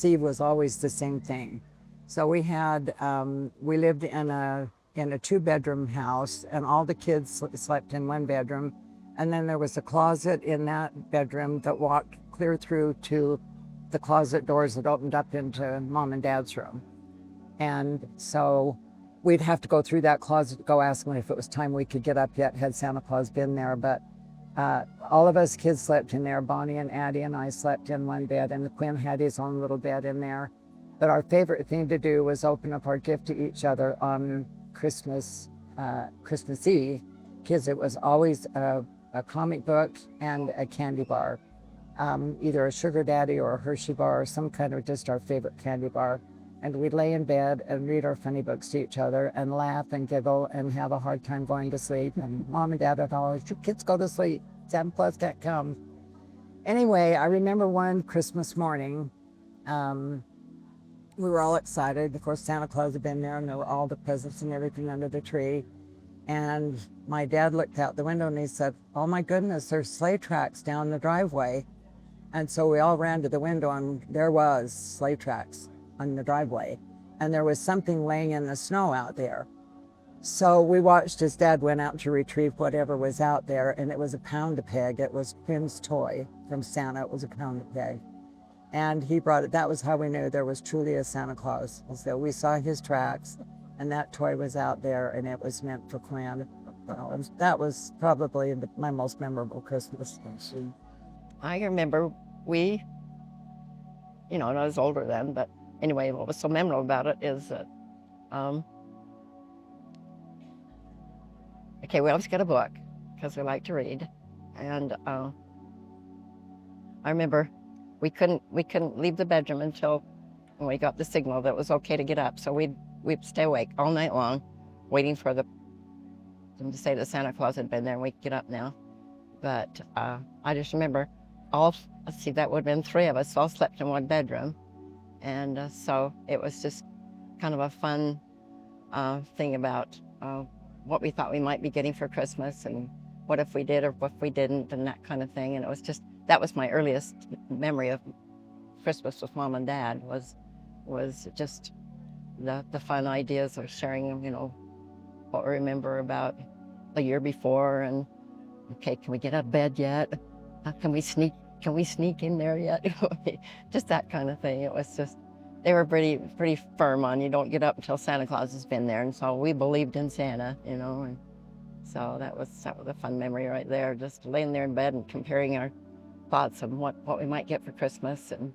Eve was always the same thing. So we lived in a 2-bedroom house, and all the kids slept in 1 bedroom. And then there was a closet in that bedroom that walked clear through to the closet doors that opened up into Mom and Dad's room. And so we'd have to go through that closet to go ask them if it was time we could get up yet, had Santa Claus been there. But all of us kids slept in there. Bonnie and Addie and I slept in 1 bed, and Quinn had his own little bed in there. But our favorite thing to do was open up our gift to each other on Christmas Eve, because it was always a comic book and a candy bar, either a Sugar Daddy or a Hershey bar or some kind of just our favorite candy bar. And we'd lay in bed and read our funny books to each other and laugh and giggle and have a hard time going to sleep. And Mom and Dad would always, you kids go to sleep, Santa Claus can't come. Anyway, I remember one Christmas morning, we were all excited. Of course, Santa Claus had been there, and there were all the presents and everything under the tree. And my dad looked out the window and he said, oh my goodness, there's sleigh tracks down the driveway. And so we all ran to the window, and there was sleigh tracks on the driveway. And there was something laying in the snow out there. So we watched as Dad went out to retrieve whatever was out there, and it was a Pound-A-Peg. It was Quinn's toy from Santa. It was a Pound-A-Peg. And he brought it. That was how we knew there was truly a Santa Claus. So we saw his tracks, and that toy was out there, and it was meant for Quinn. That was probably my most memorable Christmas. I remember and I was older then, but anyway, what was so memorable about it is that, we always got a book because we like to read. And I remember we couldn't leave the bedroom until we got the signal that it was okay to get up. So we'd stay awake all night long, waiting for them to say that Santa Claus had been there and we could get up now. But I just remember that would have been 3 of us, all slept in 1 bedroom. And so it was just kind of a fun thing about what we thought we might be getting for Christmas, and what if we did or what if we didn't, and that kind of thing. And it was just, that was my earliest memory of Christmas with Mom and Dad, was was just the fun ideas of sharing, what we remember about a year before, and okay, can we get out of bed yet? Can we sneak in there yet? Just that kind of thing. It was just, they were pretty firm on you don't get up until Santa Claus has been there, and so we believed in Santa, and so that was a fun memory right there, just laying there in bed and comparing our thoughts of what we might get for Christmas and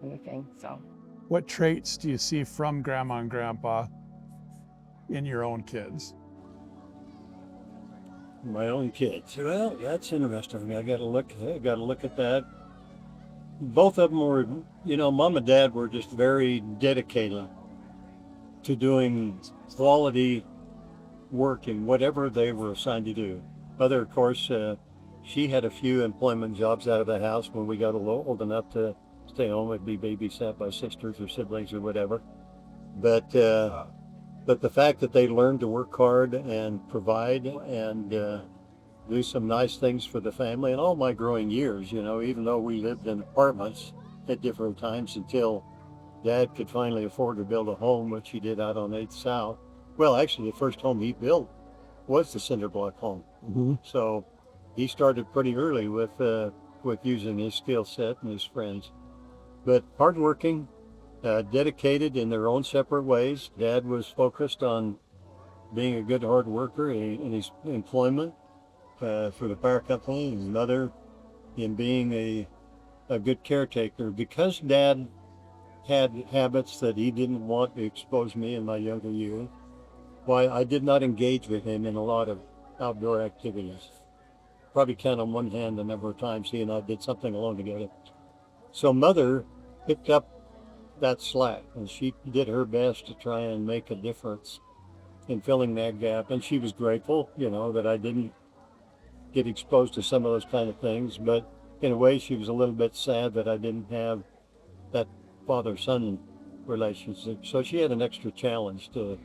everything. So, What traits do you see from Grandma and Grandpa in your own kids? My own kids. Well, that's interesting. I got to look at that. Both of them were, Mom and Dad were just very dedicated to doing quality work in whatever they were assigned to do. Mother, of course, she had a few employment jobs out of the house when we got a little old enough to stay home and be babysat by sisters or siblings or whatever. But the fact that they learned to work hard and provide and do some nice things for the family in all my growing years, even though we lived in apartments at different times until Dad could finally afford to build a home, which he did out on 8th South. Well, actually, the first home he built was the cinder block home. Mm-hmm. So he started pretty early with using his skill set and his friends. But hardworking, dedicated in their own separate ways. Dad was focused on being a good hard worker in his employment for the power company, and Mother in being a good caretaker. Because Dad had habits that he didn't want to expose me in my younger years, why I did not engage with him in a lot of outdoor activities. Probably count on one hand the number of times he and I did something alone together. So Mother picked up that slack, and she did her best to try and make a difference in filling that gap. And she was grateful, that I didn't get exposed to some of those kind of things. But in a way, she was a little bit sad that I didn't have that father-son relationship. So she had an extra challenge to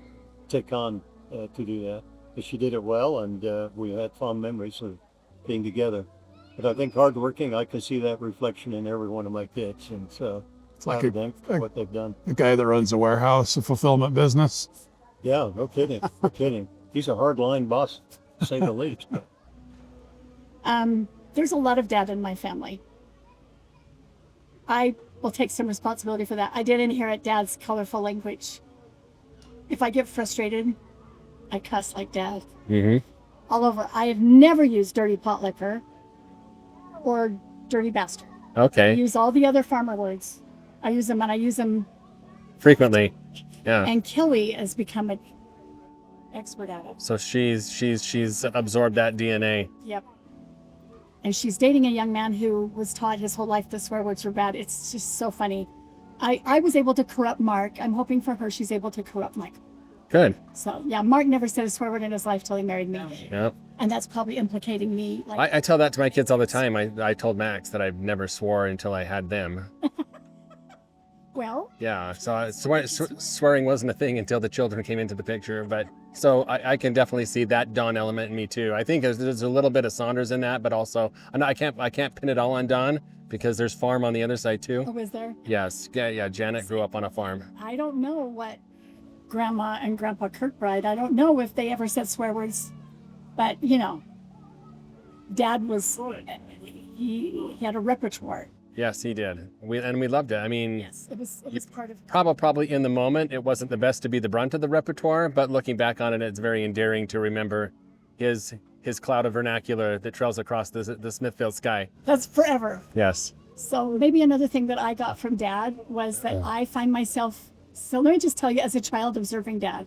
take on to do that. But she did it well, and we had fond memories of being together. But I think hardworking, I can see that reflection in every one of my kids, and so It's like what they've done. the guy that runs a warehouse, a fulfillment business. Yeah, no kidding, no kidding. He's a hardline boss, to say the least. There's a lot of Dad in my family. I will take some responsibility for that. I did inherit Dad's colorful language. If I get frustrated, I cuss like Dad. Mm-hmm. All over. I have never used dirty pot liquor or dirty bastard. I Okay. use all the other farmer words. I use them Frequently. Yeah. and Kelly has become an expert at it. So she's absorbed that DNA. Yep. And she's dating a young man who was taught his whole life the swear words were bad. It's just so funny. I was able to corrupt Mark. I'm hoping for her she's able to corrupt Mike. Good. So yeah, Mark never said a swear word in his life till he married me. Yeah. And that's probably implicating me. Like, I tell that to my kids all the time. I told Max that I've never swore until I had them. well, Yeah. So swearing wasn't a thing until the children came into the picture. But so I can definitely see that Don element in me too. I think there's a little bit of Saunders in that, but also I can't pin it all on Don because there's farm on the other side too. oh, is there? Yes. Yeah. Janet grew up on a farm. I don't know what Grandma and Grandpa Kirkbride, I don't know if they ever said swear words, but Dad was, he had a repertoire. Yes, he did. We loved it. I mean, Yes, it was part of. probably in the moment it wasn't the best to be the brunt of the repertoire, but looking back on it, it's very endearing to remember his cloud of vernacular that trails across the Smithfield sky. That's forever. Yes. So maybe another thing that I got from Dad was that I find myself, so let me just tell you, as a child observing Dad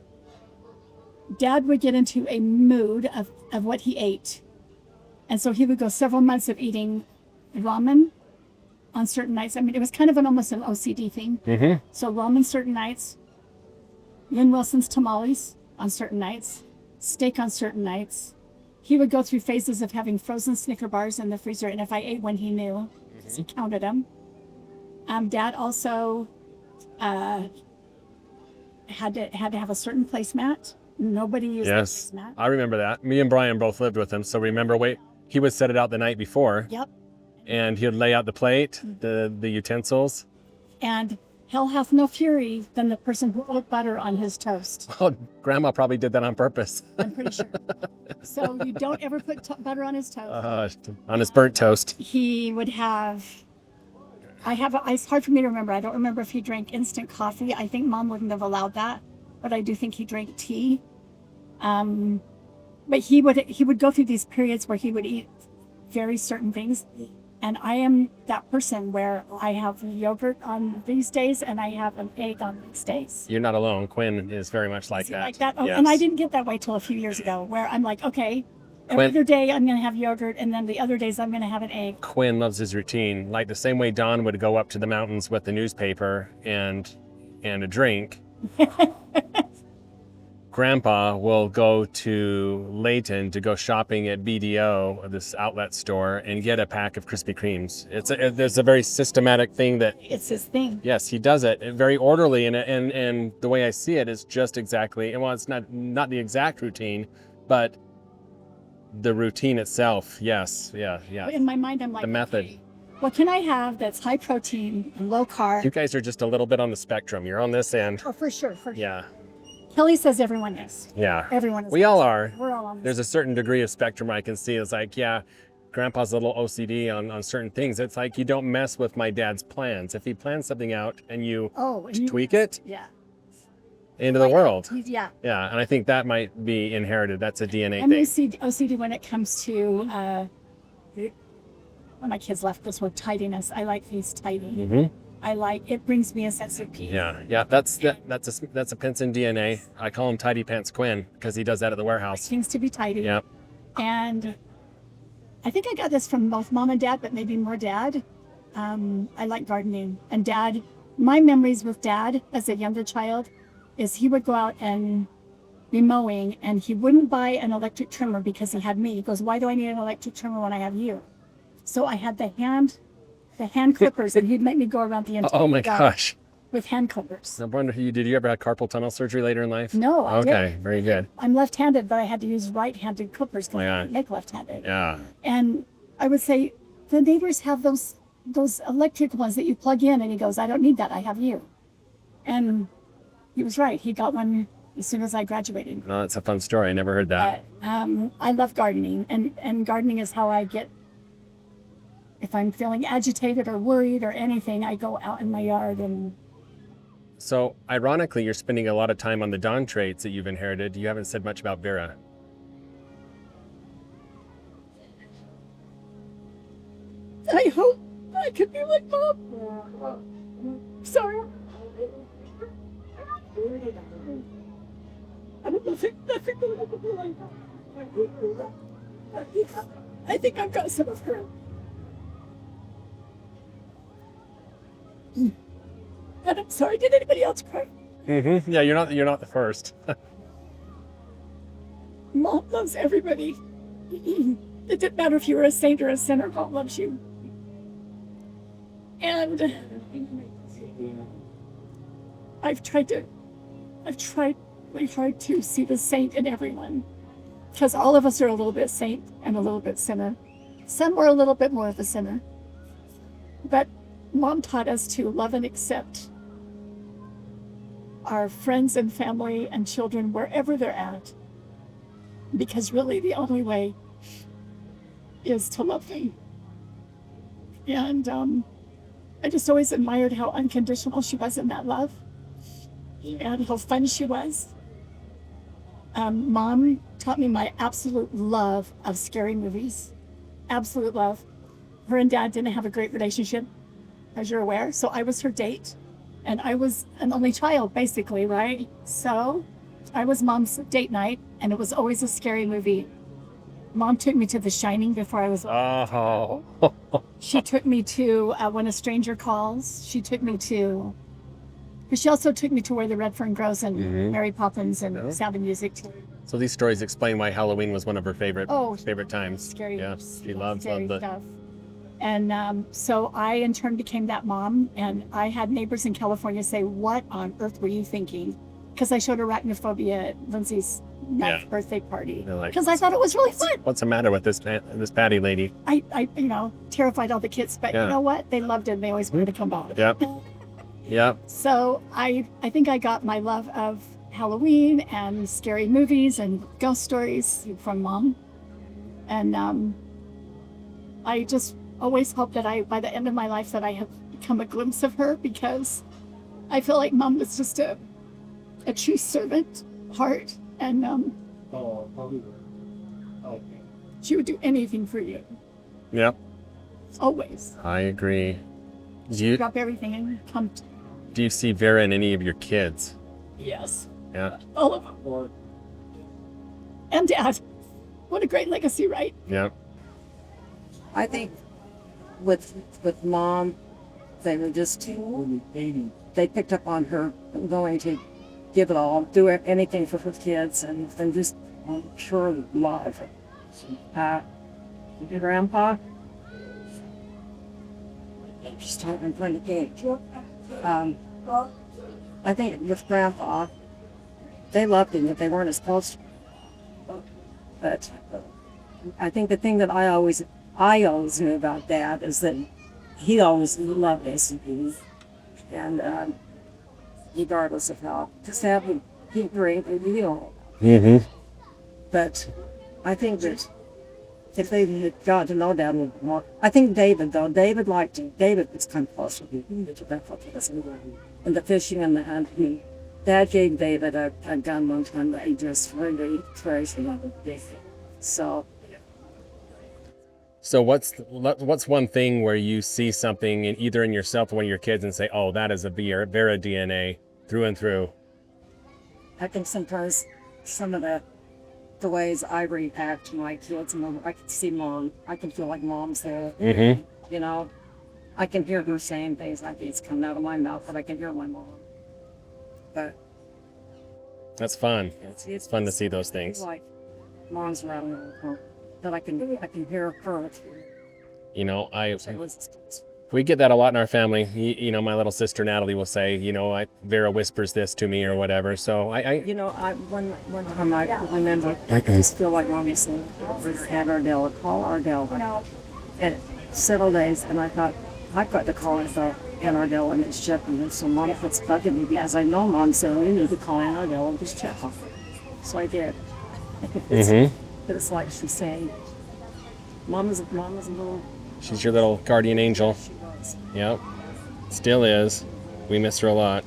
would get into a mood of what he ate. And so he would go several months of eating ramen on certain nights. I mean, it was kind of almost an OCD thing. Mm-hmm. So ramen certain nights, Lynn Wilson's tamales on certain nights, steak on certain nights. He would go through phases of having frozen Snicker bars in the freezer, and if I ate one, he knew, because he counted them. Dad also had to have a certain placemat. Nobody used Yes. the placemat. I remember that. Me and Brian both lived with him, so remember, he would set it out the night before. Yep. And he would lay out the plate, the utensils. And hell hath no fury than the person who put butter on his toast. Well, Grandma probably did that on purpose. I'm pretty sure. So you don't ever put butter on his toast. On his burnt toast. He would have, it's hard for me to remember. I don't remember if he drank instant coffee. I think Mom wouldn't have allowed that, but I do think he drank tea. But he would go through these periods where he would eat very certain things. And I am that person where I have yogurt on these days and I have an egg on these days. You're not alone. Quinn is very much like Is he that. like that? Oh, Yes. and I didn't get that way till a few years ago, where I'm like, okay, every Quinn- other day I'm going to have yogurt, and then the other days I'm going to have an egg. Quinn loves his routine. Like the same way Don would go up to the mountains with the newspaper and a drink. Grandpa will go to Layton to go shopping at BDO, this outlet store, and get a pack of Krispy Kremes. There's a very systematic thing that, It's his thing. yes, he does it very orderly, and the way I see it is just exactly, well, it's not the exact routine, but the routine itself. Yes, yeah. In my mind, I'm like, The method. okay, what can I have that's high protein and low carb? You guys are just a little bit on the spectrum. You're on this end. Oh, for sure. Yeah, Kelly says everyone is. yeah. Everyone is. We all are. We're all on this. There's a certain degree of spectrum I can see. It's like, yeah, Grandpa's a little OCD on certain things. It's like, you don't mess with my dad's plans. If he plans something out and you tweak it Yeah. into the world. Yeah. Yeah, and I think that might be inherited. That's a DNA I'm thing. OCD when it comes to when my kids left this word tidiness. I like things tidy. Mm-hmm. It brings me a sense of peace. Yeah. That's a Pinson DNA. I call him Tidy Pants Quinn because he does that at the warehouse. Things to be tidy. Yep. And I think I got this from both Mom and Dad, but maybe more Dad. I like gardening. And Dad, my memories with Dad as a younger child is he would go out and be mowing, and he wouldn't buy an electric trimmer because he had me. He goes, why do I need an electric trimmer when I have you? So I had the hand clippers, and he'd make me go around the entire Oh my garden gosh. with hand clippers. I wonder, did you ever have carpal tunnel surgery later in life? No, I Okay, didn't. very good. I'm left-handed, but I had to use right-handed clippers because Yeah. I didn't make left-handed. Yeah. And I would say, the neighbors have those electric ones that you plug in, and he goes, I don't need that, I have you. And he was right. He got one as soon as I graduated. No, that's a fun story. I never heard that. I love gardening, and gardening is how I get, if I'm feeling agitated or worried or anything, I go out in my yard and So, ironically, you're spending a lot of time on the Don traits that you've inherited. You haven't said much about Vera. I hope I could be like Mom. Sorry. I don't know if I think that I could be like that. I think I've got some of her. And I'm sorry, did anybody else cry? Mm-hmm. Yeah, you're not the first. Mom loves everybody. It didn't matter if you were a saint or a sinner, Mom loves you. And I've tried really hard to see the saint in everyone. Because all of us are a little bit saint and a little bit sinner. Some were a little bit more of a sinner. But Mom taught us to love and accept our friends and family and children wherever they're at. Because really the only way is to love them. And I just always admired how unconditional she was in that love and how fun she was. Mom taught me my absolute love of scary movies. Absolute love. Her and Dad didn't have a great relationship, as you're aware, so I was her date. And I was an only child, basically, right? So I was Mom's date night, and it was always a scary movie. Mom took me to The Shining before I was. Oh. She took me to When a Stranger Calls. She took me to. But she also took me to Where the Red Fern Grows and Mary Poppins and Sound of Music. So these stories explain why Halloween was one of her favorite times. Scary. Yeah, she loved the stuff. And so I, in turn, became that mom. And I had neighbors in California say, "What on earth were you thinking?" Because I showed arachnophobia at Lindsay's 9th birthday party. Because I thought it was really fun. What's the matter with this Patty lady? I terrified all the kids, but you know what? They loved it and they always wanted to come back. Yep. Yep. So I think I got my love of Halloween and scary movies and ghost stories from Mom. And I just always hope that by the end of my life, that I have become a glimpse of her, because I feel like Mom was just a true servant heart, and she would do anything for you. Yep. Always. I agree. Drop everything and come. Do you see Vera in any of your kids? Yes. Yeah. All of them. And Dad. What a great legacy, right? Yep. I think with Mom, they were just, they picked up on her going to give it all, do anything for her kids, and just pure love. Grandpa, just talking in front of the gate. I think with Grandpa, they loved him, but they weren't as close. But I think the thing that I always knew about Dad is that he always loved us, and regardless of how, just have him drink and Mm-hmm. But I think that if they had got to know Dad a little bit more, I think David was kind of close with him. And the fishing and the hunting. Dad gave David a gun one time that he just really treasured. So what's one thing where you see something either in yourself or one of your kids and say, oh, that is a Vera DNA through and through? I think sometimes some of the ways I react to my kids, and I can see Mom. I can feel like Mom's there. Mm-hmm. You know, I can hear her saying things like it's coming out of my mouth, but I can hear my mom. But that's fun. It's fun to see those things. Like Mom's around me, that I can hear her. You know, we get that a lot in our family. You know, my little sister Natalie will say, you know, Vera whispers this to me or whatever. So one time I remember, I just feel like Mom was saying, "Have Ardell, call Ardell," and several days, and I thought I've got to call Ann Ardell and just check on it. So Mom puts bugging me because I know Mom said you need to call Ann Ardell and just check on her. So I did. It's like she's saying, Mom is a little. She's your little guardian angel. She was. Yep. Still is. We miss her a lot.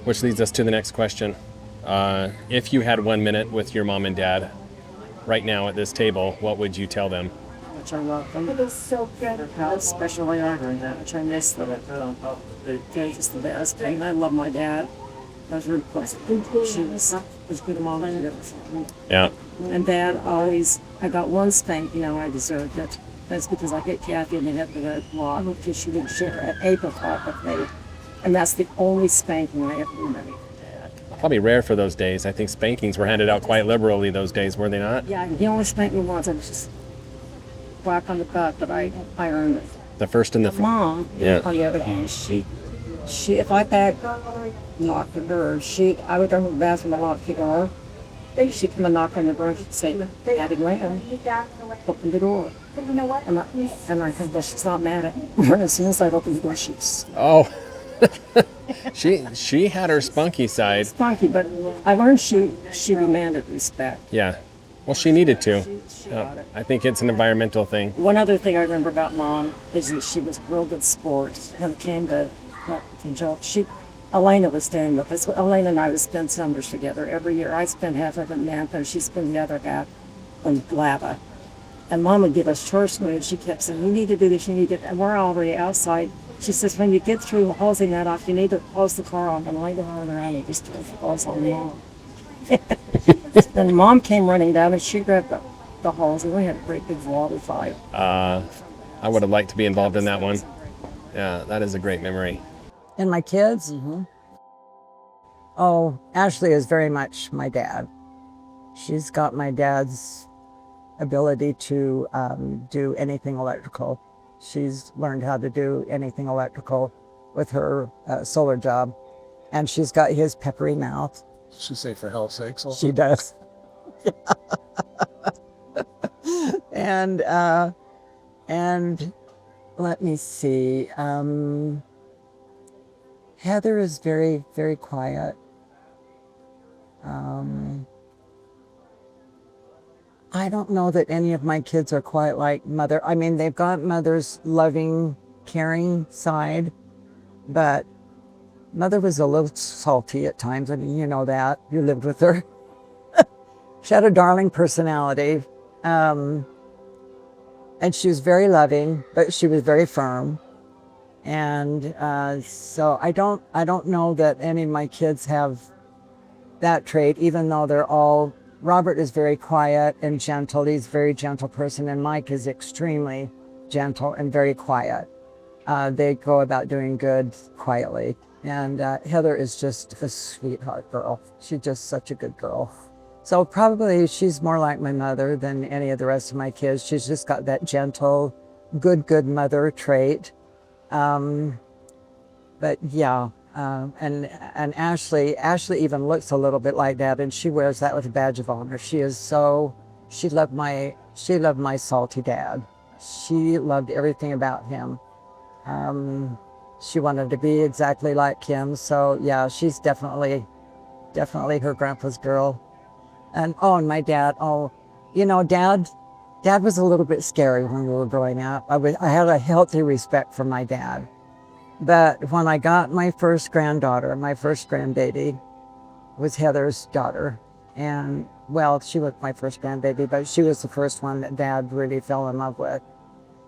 Which leads us to the next question. If you had 1 minute with your mom and dad right now at this table, what would you tell them? Which I love them. It was so good. Especially which I miss them. They're just the best. And I love my dad. I was really close. She was good mom. Yeah. And Dad always, I got one spanking, I deserved it. That's because I hit Kathy in the head with a log because she didn't share an apricot with me. And that's the only spanking I ever remember. Probably rare for those days. I think spankings were handed out quite liberally those days, were they not? Yeah, he only spanked me once. I was just whack on the butt, but I earned it. The first and the Mom, on the other hand, she if I had knocked the door, I would go to the bathroom and lock the door. She'd come and knock on the door and she'd say, Daddy ran, open the door. And I think that she's not mad at me. As soon as I opened the door, she's... Oh, she had her spunky side. Spunky, but I learned she demanded respect. Yeah, well, she needed to. She got it. I think it's an environmental thing. One other thing I remember about Mom is that she was a real good sport. When it came to Elena was staying with us. Elena and I would spend summers together every year. I spent half of it in Napa, and she spent the other half in Lava. And Mom would give us chores to do, and she kept saying, you need to do this, you need to, and we're already outside. She says, when you get through hosing that off, you need to close the car on and lay down around and just close on Mom. Then Mom came running down, and she grabbed the hose, and we had a great big water fight. I would have liked to be involved in that one. Yeah, that is a great memory. And my kids? Mm-hmm. Oh, Ashley is very much my dad. She's got my dad's ability to do anything electrical. She's learned how to do anything electrical with her solar job. And she's got his peppery mouth. She say for hell's sakes. Also. She does. And let me see. Heather is very, very quiet. I don't know that any of my kids are quite like Mother. I mean, they've got Mother's loving, caring side, but Mother was a little salty at times. I mean, you know that. You lived with her. She had a darling personality. And she was very loving, but she was very firm. And so I don't know that any of my kids have that trait, even though they're all, Robert is very quiet and gentle. He's a very gentle person, and Mike is extremely gentle and very quiet. They go about doing good quietly. And Heather is just a sweetheart girl. She's just such a good girl. So probably she's more like my mother than any of the rest of my kids. She's just got that gentle, good mother trait. But yeah, and Ashley even looks a little bit like that, and she wears that with a badge of honor. She loved my salty dad. She loved everything about him. She wanted to be exactly like him. So yeah, she's definitely her grandpa's girl. And and my dad, dad was a little bit scary when we were growing up. I had a healthy respect for my dad. But when I got my first granddaughter, my first grandbaby was Heather's daughter. And well, she was my first grandbaby, but she was the first one that Dad really fell in love with.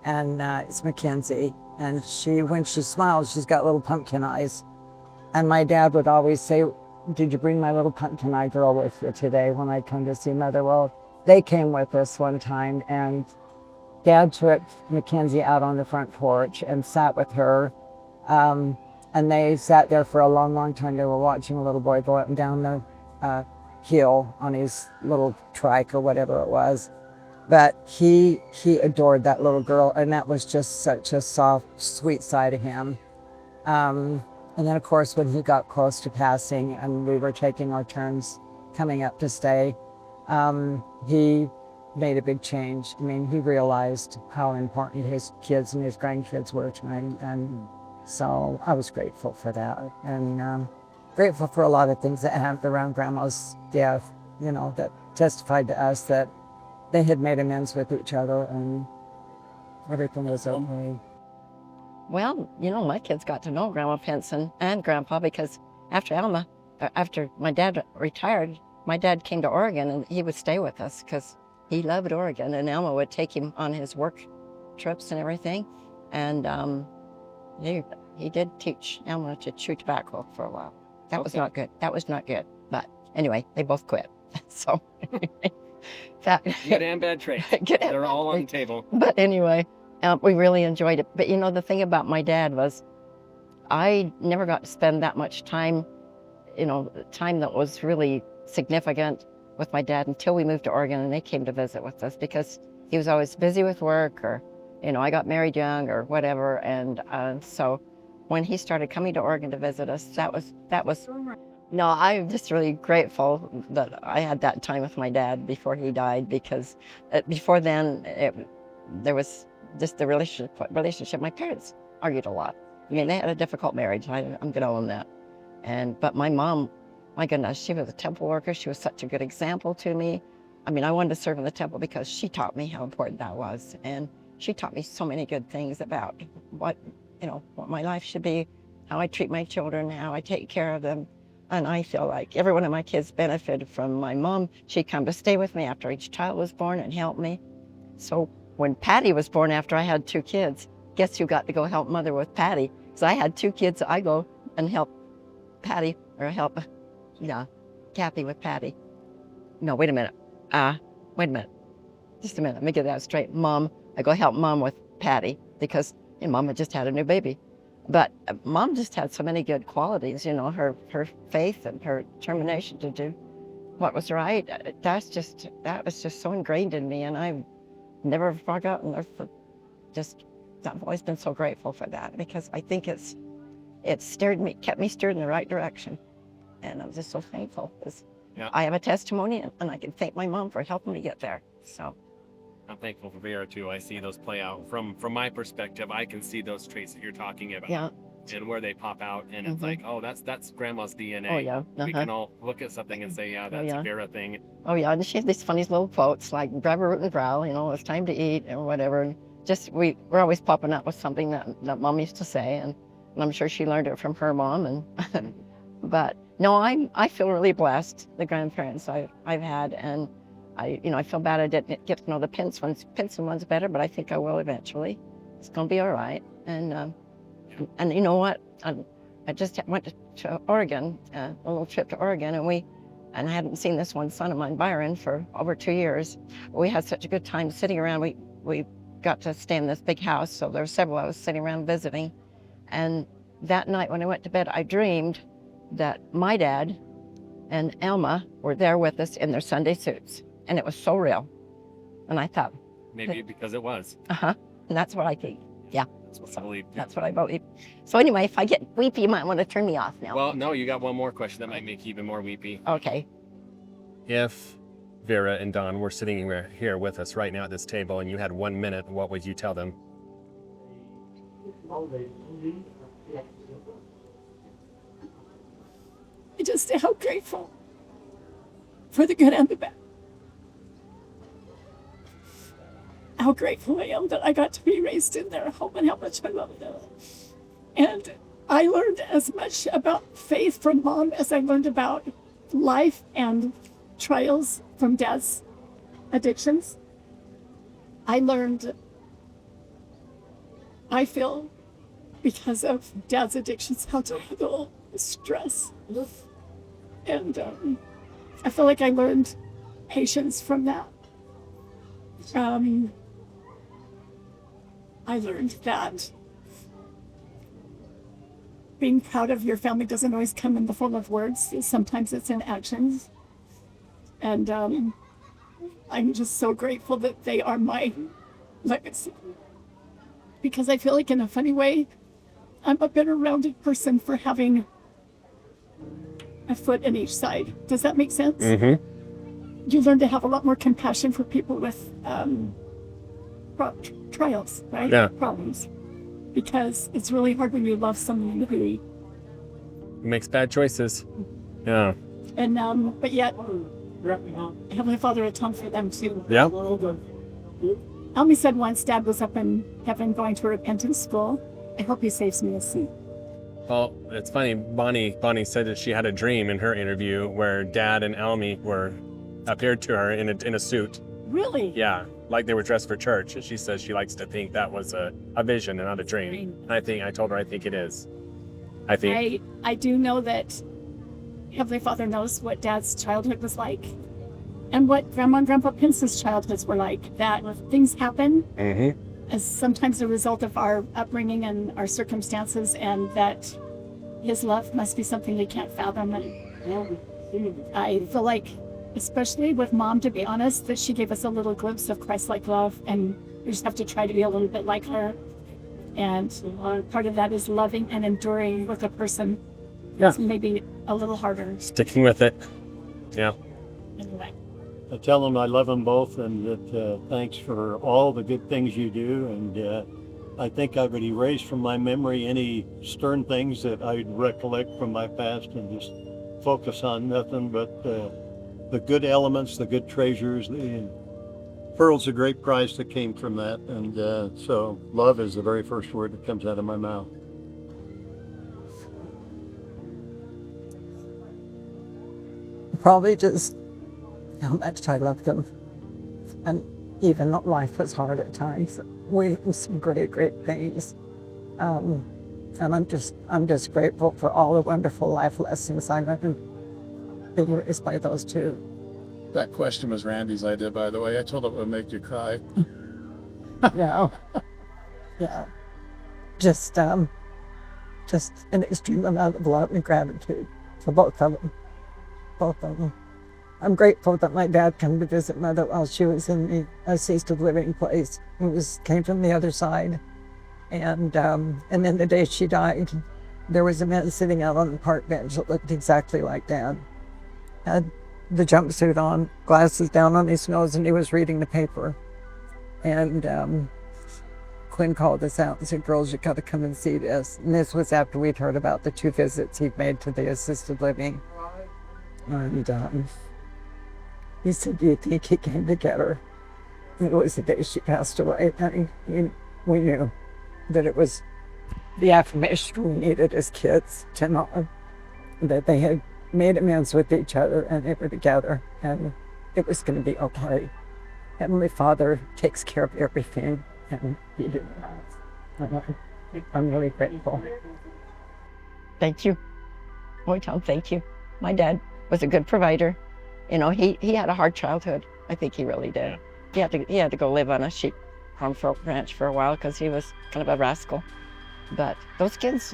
And it's Mackenzie. And when she smiles, she's got little pumpkin eyes. And my dad would always say, "Did you bring my little pumpkin eye girl with you today when I come to see Mother?" Well, they came with us one time, and Dad took Mackenzie out on the front porch and sat with her. And they sat there for a long time. They were watching a little boy go up and down the hill on his little trike or whatever it was. But he adored that little girl, and that was just such a soft, sweet side of him. And then, of course, when he got close to passing and we were taking our turns coming up to stay, he made a big change. I mean, he realized how important his kids and his grandkids were to him. And so I was grateful for that. And grateful for a lot of things that happened around Grandma's death, that testified to us that they had made amends with each other and everything was okay. Well, my kids got to know Grandma Pinson and Grandpa because after my dad retired, my dad came to Oregon and he would stay with us because he loved Oregon, and Elma would take him on his work trips and everything. And he did teach Elma to chew tobacco for a while. That was not good. But anyway, they both quit. So good and bad traits. They're all on the table. But anyway, we really enjoyed it. But the thing about my dad was I never got to spend that much time, time that was really significant with my dad until we moved to Oregon and they came to visit with us because he was always busy with work, or, I got married young or whatever. And so when he started coming to Oregon to visit us, that was, no, I'm just really grateful that I had that time with my dad before he died, because before then there was just the relationship. My parents argued a lot. I mean, they had a difficult marriage. I'm going to own that. But my mom, my goodness, she was a temple worker. She was such a good example to me. I mean, I wanted to serve in the temple because she taught me how important that was. And she taught me so many good things about what my life should be, how I treat my children, how I take care of them. And I feel like every one of my kids benefited from my mom. She'd come to stay with me after each child was born and help me. So when Patty was born after I had 2 kids, guess who got to go help Mother with Patty? So I had 2 kids, so I go and help Patty, or help Kathy with Patty. No, wait a minute. Just a minute, let me get that straight. Mom, I go help Mom with Patty because Mom had just had a new baby. But Mom just had so many good qualities, her faith and her determination to do what was right. That was just so ingrained in me, and I've never forgotten her. I've always been so grateful for that, because I think it kept me steered in the right direction. And I'm just so thankful, because I have a testimony, and I can thank my mom for helping me get there. So I'm thankful for Vera too. I see those play out from my perspective. I can see those traits that you're talking about. Yeah, and where they pop out, and it's like, oh, that's grandma's DNA. Oh, yeah. We Uh-huh. can all look at something and say, yeah, that's yeah. a Vera thing. Oh yeah, and she had these funny little quotes like "grab a root and growl," it's time to eat or whatever. And just we're always popping up with something that Mom used to say, and I'm sure she learned it from her mom. And but no, I feel really blessed the grandparents I've had, and I feel bad I didn't get to know the Pinson ones better, but I think I will eventually. It's gonna be all right. And you know what? I just went to Oregon, a little trip to Oregon, and I hadn't seen this one son of mine, Byron, for over 2 years. We had such a good time sitting around. We got to stay in this big house, so there were several of us sitting around visiting. And that night when I went to bed, I dreamed that my dad and Alma were there with us in their Sunday suits. And it was so real. And I thought, Maybe because it was. and that's what I think. Yeah. That's what I believe. That's what I believe. So anyway, if I get weepy, you might want to turn me off now. Well, no, you got one more question that might make you even more weepy. Okay. If Vera and Don were sitting here with us right now at this table and you had 1 minute, what would you tell them? Just how grateful for the good and the bad. How grateful I am that I got to be raised in their home and how much I love them. And I learned as much about faith from Mom as I learned about life and trials from Dad's addictions. I feel, because of Dad's addictions, how to handle stress. And I feel like I learned patience from that. I learned that being proud of your family doesn't always come in the form of words. Sometimes it's in actions. And I'm just so grateful that they are my legacy. Because I feel like in a funny way, I'm a better rounded person for having a foot in each side. Does that make sense? Mm-hmm. You learn to have a lot more compassion for people with trials, right? Yeah. Problems. Because it's really hard when you love someone who Makes bad choices. Yeah. and but yet Heavenly Father atoned for them too. Yeah. Almi said once Dad was up in heaven going to a repentance school. I hope he saves me a seat. Well, it's funny. Bonnie said that she had a dream in her interview where Dad and Almi appeared to her in a suit. Really? Yeah, like they were dressed for church. And she says she likes to think that was a vision and not a dream. And I told her I think it is. I do know that Heavenly Father knows what Dad's childhood was like and what Grandma and Grandpa Pinson's childhoods were like. That things happen as sometimes a result of our upbringing and our circumstances, and that His love must be something we can't fathom. And I feel like, especially with Mom, to be honest, that she gave us a little glimpse of Christ-like love, and we just have to try to be a little bit like her. And part of that is loving and enduring with a person. Yeah. It's maybe a little harder. Sticking with it. Yeah. Anyway. I tell them I love them both, and that thanks for all the good things you do. And I think I would erase from my memory any stern things that I'd recollect from my past and just focus on nothing but the good elements, the good treasures. The pearl's a great prize that came from that. And so love is the very first word that comes out of my mouth. Probably just how much I love them. And even though life was hard at times, we did some great things. And I'm just grateful for all the wonderful life lessons I learned being raised by those two. That question was Randy's idea, by the way. I told him it would make you cry. Yeah. Yeah. Just an extreme amount of love and gratitude for both of them. Both of them. I'm grateful that my dad came to visit Mother while she was in the assisted living place. Came from the other side. And then the day she died, there was a man sitting out on the park bench that looked exactly like Dad. Had the jumpsuit on, glasses down on his nose, and he was reading the paper. And of Quinn called us out and said, girls, you got to come and see this. And this was after we'd heard about the 2 visits he'd made to the assisted living. And he said, do you think he came to get her? And it was the day she passed away. And we knew that it was the affirmation we needed as kids to know that they had made amends with each other and they were together and it was going to be okay. Heavenly Father takes care of everything, and He did that. I'm really grateful. Thank you. Boy, Tom, thank you. My dad was a good provider. You know, he had a hard childhood. I think he really did. He had to go live on a sheep farm ranch for a while because he was kind of a rascal. But those kids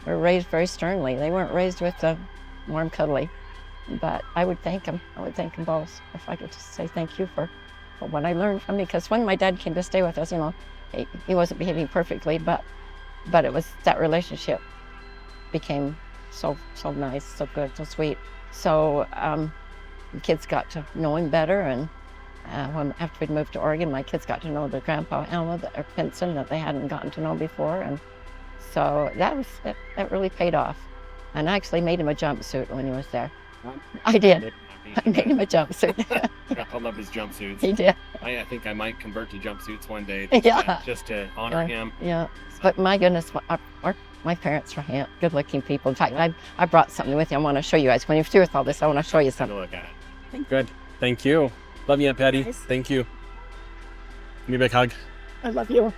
were raised very sternly. They weren't raised with the warm, cuddly. But I would thank him. I would thank them both if I could just say thank you for what I learned from me. Because when my dad came to stay with us, you know, he wasn't behaving perfectly, but it was that relationship became so nice, so good, so sweet. So the kids got to know him better, and after we'd moved to Oregon, my kids got to know the grandpa Alma or Pinson that they hadn't gotten to know before, and so that really paid off. And I actually made him a jumpsuit when he was there. I did. I made him a jumpsuit. I love his jumpsuits. He did. I think I might convert to jumpsuits one day. Yeah. Just to honor him. Yeah. But my goodness, my parents were good-looking people. In fact, I brought something with you. I want to show you guys. When you're through with all this, I want to show you something. Look at it. Good. Thank you. Love you, Aunt Patty. Nice. Thank you. Give me a big hug. I love you.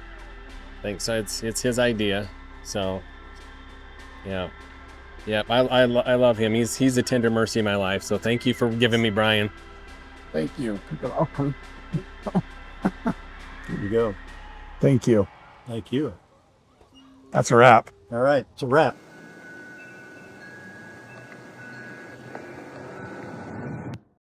Thanks. So it's his idea. So, yeah. Yeah, I love him. He's a tender mercy in my life. So thank you for giving me Brian. Thank you. You're welcome. Here you go. Thank you. Thank you. That's a wrap. All right, it's a wrap.